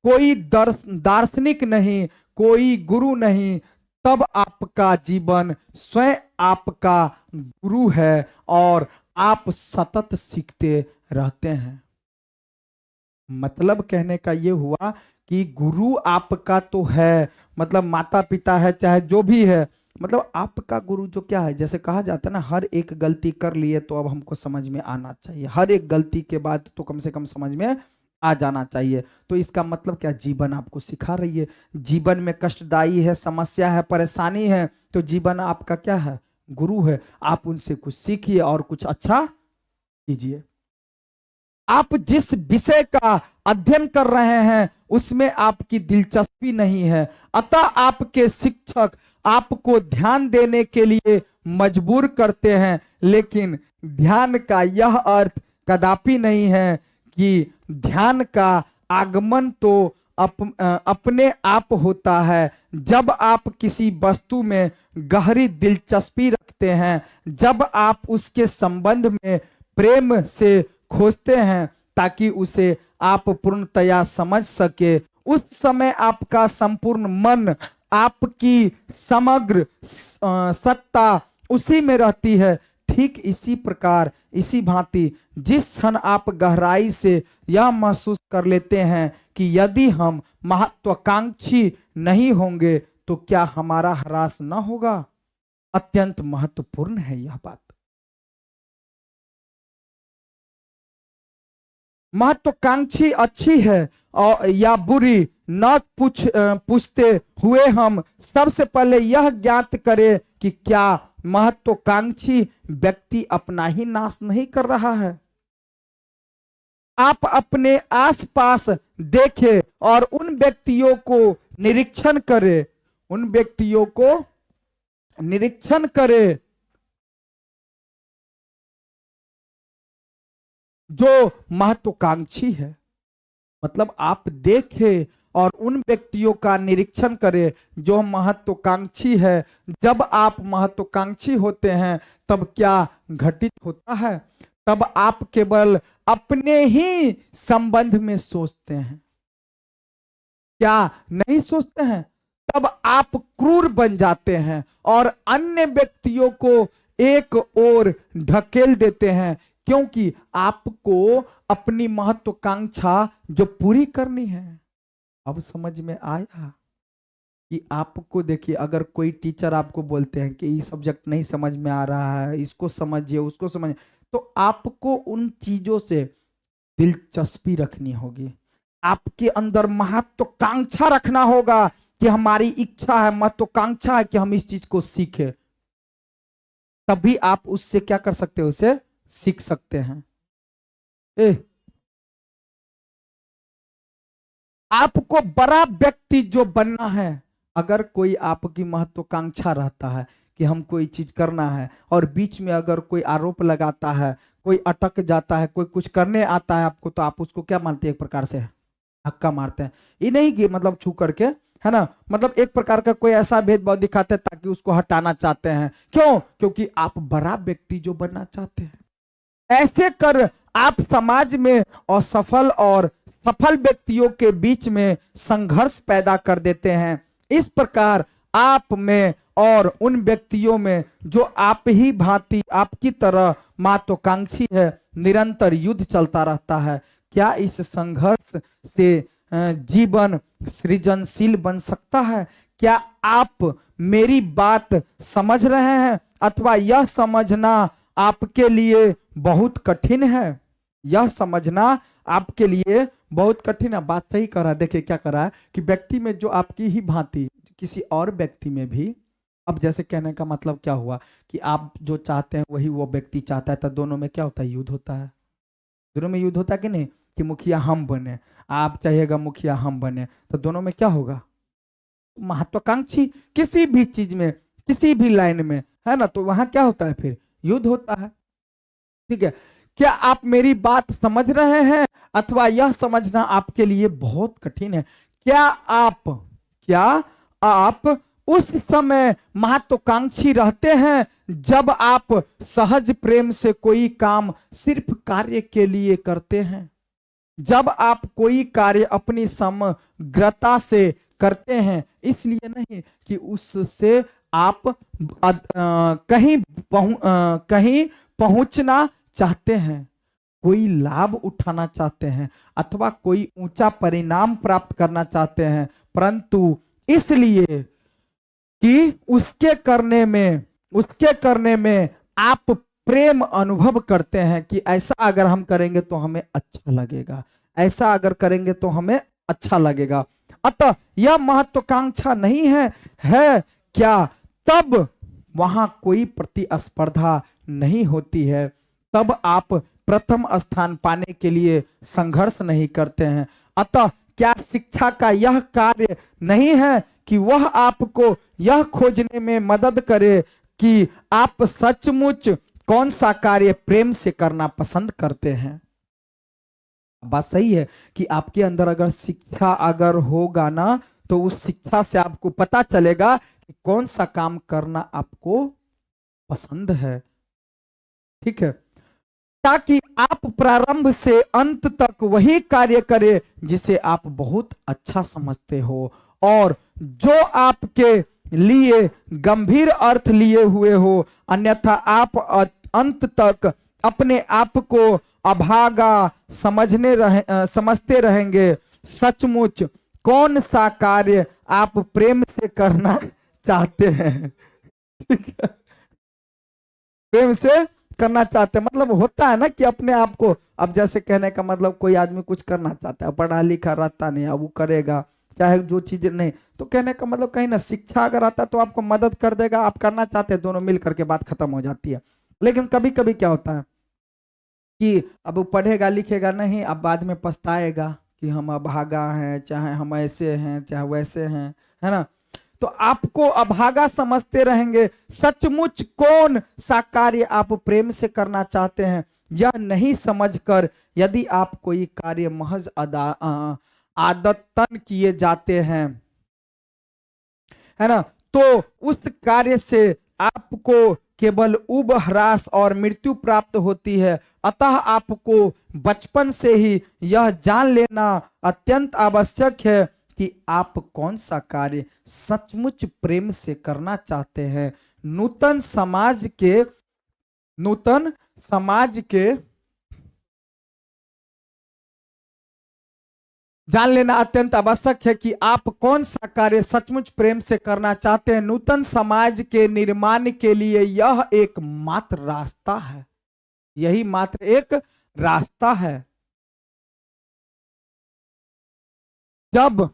कोई दार्शनिक नहीं, कोई गुरु नहीं, तब आपका जीवन स्वयं आपका गुरु है और आप सतत सीखते रहते हैं। मतलब कहने का ये हुआ कि गुरु आपका तो है, मतलब माता पिता है, चाहे जो भी है, मतलब आपका गुरु जो क्या है, जैसे कहा जाता है ना, हर एक गलती कर लिए तो अब हमको समझ में आना चाहिए, हर एक गलती के बाद तो कम से कम समझ में आ जाना चाहिए। तो इसका मतलब क्या, जीवन आपको सिखा रही है। जीवन में कष्टदायी है, समस्या है, परेशानी है, तो जीवन आपका क्या है, गुरु है। आप उनसे कुछ सीखिए और कुछ अच्छा कीजिए। आप जिस विषय का अध्ययन कर रहे हैं उसमें आपकी दिलचस्पी नहीं है, अतः आपके शिक्षक आपको ध्यान देने के लिए मजबूर करते हैं, लेकिन ध्यान का यह अर्थ कदापि नहीं है कि ध्यान का आगमन तो अपने आप होता है। जब आप किसी वस्तु में गहरी दिलचस्पी रखते हैं, जब आप उसके संबंध में प्रेम से खोजते हैं ताकि उसे आप पूर्णतया समझ सके, उस समय आपका संपूर्ण मन, आपकी समग्र सत्ता उसी में रहती है। ठीक इसी प्रकार, इसी भांति जिस क्षण आप गहराई से यह महसूस कर लेते हैं कि यदि हम महत्वाकांक्षी नहीं होंगे तो क्या हमारा ह्रास न होगा। अत्यंत महत्वपूर्ण है यह बात। महत्वाकांक्षी अच्छी है और या बुरी न पूछते हुए हम सबसे पहले यह ज्ञात करें कि क्या महत्वाकांक्षी व्यक्ति अपना ही नाश नहीं कर रहा है। आप अपने आसपास देखें और उन व्यक्तियों को निरीक्षण करें, उन व्यक्तियों को निरीक्षण करें जो महत्वाकांक्षी है। मतलब आप देखें और उन व्यक्तियों का निरीक्षण करें जो महत्वाकांक्षी है। जब आप महत्वाकांक्षी होते हैं तब क्या घटित होता है, तब आप केवल अपने ही संबंध में सोचते हैं, क्या नहीं सोचते हैं। तब आप क्रूर बन जाते हैं और अन्य व्यक्तियों को एक ओर ढकेल देते हैं, क्योंकि आपको अपनी महत्वाकांक्षा जो पूरी करनी है। अब समझ में आया कि आपको देखिए, अगर कोई टीचर आपको बोलते हैं कि ये सब्जेक्ट नहीं समझ में आ रहा है, इसको समझिए उसको समझिए, तो आपको उन चीजों से दिलचस्पी रखनी होगी, आपके अंदर महत्वाकांक्षा रखना होगा कि हमारी इच्छा है, महत्वाकांक्षा है कि हम इस चीज को सीखें। तभी आप उससे क्या कर सकते हो, उसे सीख सकते हैं। आपको बड़ा व्यक्ति जो बनना है, अगर कोई आपकी महत्वाकांक्षा रहता है कि हम कोई चीज करना है और बीच में अगर कोई आरोप लगाता है, कोई अटक जाता है, कोई कुछ करने आता है आपको, तो आप उसको क्या मानते हैं, एक प्रकार से हक्का मारते हैं। ये नहीं कि मतलब छू करके, है ना, मतलब एक प्रकार का कोई ऐसा भेदभाव दिखाते हैं ताकि उसको हटाना चाहते हैं। क्यों? क्योंकि आप बड़ा व्यक्ति जो बनना चाहते हैं। ऐसे कर आप समाज में असफल और सफल व्यक्तियों के बीच में संघर्ष पैदा कर देते हैं। इस प्रकार आप में और उन व्यक्तियों में जो आप ही भांति आपकी तरह महत्वाकांक्षी है, निरंतर युद्ध चलता रहता है। क्या इस संघर्ष से जीवन सृजनशील बन सकता है? क्या आप मेरी बात समझ रहे हैं, अथवा यह समझना आपके लिए बहुत कठिन है? यह समझना आपके लिए बहुत कठिन है। बात सही कर रहा है। देखिए क्या कर रहा है कि व्यक्ति में जो आपकी ही भांति किसी और व्यक्ति में भी, अब जैसे कहने का मतलब क्या हुआ कि आप जो चाहते हैं वही वो व्यक्ति चाहता है, तो दोनों में क्या होता है, युद्ध होता है। दोनों में युद्ध होता है कि नहीं, कि मुखिया हम बने, आप चाहिएगा मुखिया हम बने, तो दोनों में क्या होगा, महत्वाकांक्षी किसी भी चीज में, किसी भी लाइन में, है ना, तो वहां क्या होता है, फिर युद्ध होता है। ठीक है, क्या आप मेरी बात समझ रहे हैं, अथवा यह समझना आपके लिए बहुत कठिन है? क्या आप उस समय महत्वाकांक्षी रहते हैं जब आप सहज प्रेम से कोई काम सिर्फ कार्य के लिए करते हैं, जब आप कोई कार्य अपनी समग्रता से करते हैं, इसलिए नहीं कि उससे आप कहीं पहुंचना चाहते हैं, कोई लाभ उठाना चाहते हैं, अथवा कोई ऊंचा परिणाम प्राप्त करना चाहते हैं, परंतु इसलिए कि उसके करने में आप प्रेम अनुभव करते हैं कि ऐसा अगर हम करेंगे तो हमें अच्छा लगेगा, ऐसा अगर करेंगे तो हमें अच्छा लगेगा। अतः यह महत्वाकांक्षा नहीं है क्या? तब वहां कोई प्रतिस्पर्धा नहीं होती है, तब आप प्रथम स्थान पाने के लिए संघर्ष नहीं करते हैं। अतः क्या शिक्षा का यह कार्य नहीं है कि वह आपको यह खोजने में मदद करे कि आप सचमुच कौन सा कार्य प्रेम से करना पसंद करते हैं? बात सही है कि आपके अंदर अगर शिक्षा अगर होगा ना, तो उस शिक्षा से आपको पता चलेगा कि कौन सा काम करना आपको पसंद है। ठीक है, ताकि आप प्रारंभ से अंत तक वही कार्य करें जिसे आप बहुत अच्छा समझते हो और जो आपके लिए गंभीर अर्थ लिए हुए हो, अन्यथा आप अंत तक अपने आप को अभागा समझते रहेंगे। सचमुच कौन सा कार्य आप प्रेम से करना चाहते हैं? ठीक है, प्रेम से करना चाहते हैं, मतलब होता है ना कि अपने आप को, अब जैसे कहने का मतलब कोई आदमी कुछ करना चाहता है, पढ़ा लिखा रहता नहीं, अब वो करेगा चाहे जो चीजें नहीं, तो कहने का मतलब कहीं ना शिक्षा अगर आता है तो आपको मदद कर देगा, आप करना चाहते हैं, दोनों मिल करके बात खत्म हो जाती है। लेकिन कभी कभी क्या होता है कि अब वो पढ़ेगा लिखेगा नहीं, अब बाद में पछताएगा कि हम अभागा हैं, चाहे हम ऐसे हैं चाहे वैसे हैं, है ना। तो आपको अभागा समझते रहेंगे, सचमुच कौन सा कार्य आप प्रेम से करना चाहते हैं यह नहीं समझकर यदि आप कोई कार्य महज आदतन किए जाते हैं, है ना, तो उस कार्य से आपको केवल उब ह्रास और मृत्यु प्राप्त होती है। अतः आपको बचपन से ही यह जान लेना अत्यंत आवश्यक है कि आप कौन सा कार्य सचमुच प्रेम से करना चाहते हैं। नूतन समाज के जान लेना अत्यंत आवश्यक है कि आप कौन सा कार्य सचमुच प्रेम से करना चाहते हैं। नूतन समाज के निर्माण के लिए यह एकमात्र रास्ता है, यही मात्र एक रास्ता है। जब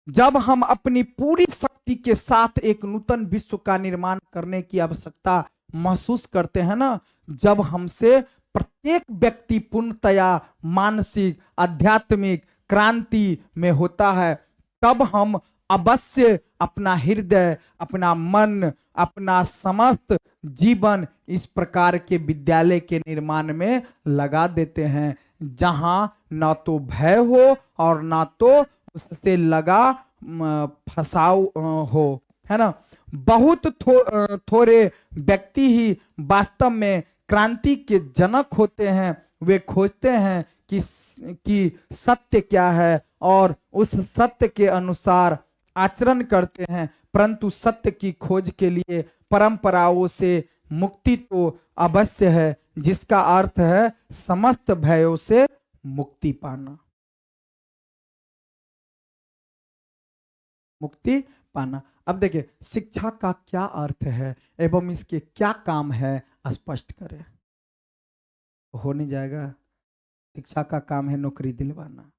जब हम अपनी पूरी शक्ति के साथ एक नूतन विश्व का निर्माण करने की आवश्यकता महसूस करते हैं ना, जब हमसे प्रत्येक व्यक्ति पूर्णतया मानसिक आध्यात्मिक क्रांति में होता है, तब हम अवश्य अपना हृदय, अपना मन, अपना समस्त जीवन इस प्रकार के विद्यालय के निर्माण में लगा देते हैं, जहां ना तो भय हो और ना तो उससे लगा फसाव हो, है ना। बहुत थोड़े व्यक्ति ही वास्तव में क्रांति के जनक होते हैं। वे खोजते हैं कि सत्य क्या है और उस सत्य के अनुसार आचरण करते हैं, परंतु सत्य की खोज के लिए परंपराओं से मुक्ति तो अवश्य है, जिसका अर्थ है समस्त भयों से मुक्ति पाना, मुक्ति पाना। अब देखिए शिक्षा का क्या अर्थ है एवं इसके क्या काम है, स्पष्ट करें। हो नहीं जाएगा। शिक्षा का काम है नौकरी दिलवाना।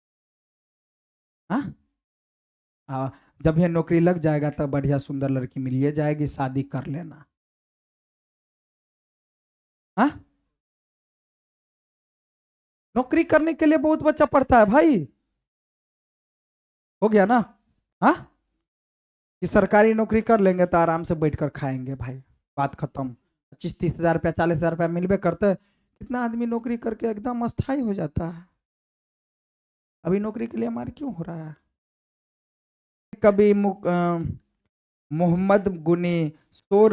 हाँ, जब ये नौकरी लग जाएगा तब बढ़िया सुंदर लड़की मिलिए जाएगी, शादी कर लेना। हाँ, नौकरी करने के लिए बहुत बच्चा पढ़ता है भाई। हो गया ना। हाँ, कि सरकारी नौकरी कर लेंगे तो आराम से बैठकर खाएंगे भाई, बात खत्म। 25-30 हजार रुपया 40 हजार रुपया मिलबे करते है, कितना आदमी नौकरी करके एकदम अस्थायी हो जाता है। अभी नौकरी के लिए हमारे क्यों हो रहा है। कभी मोहम्मद गुनी शोर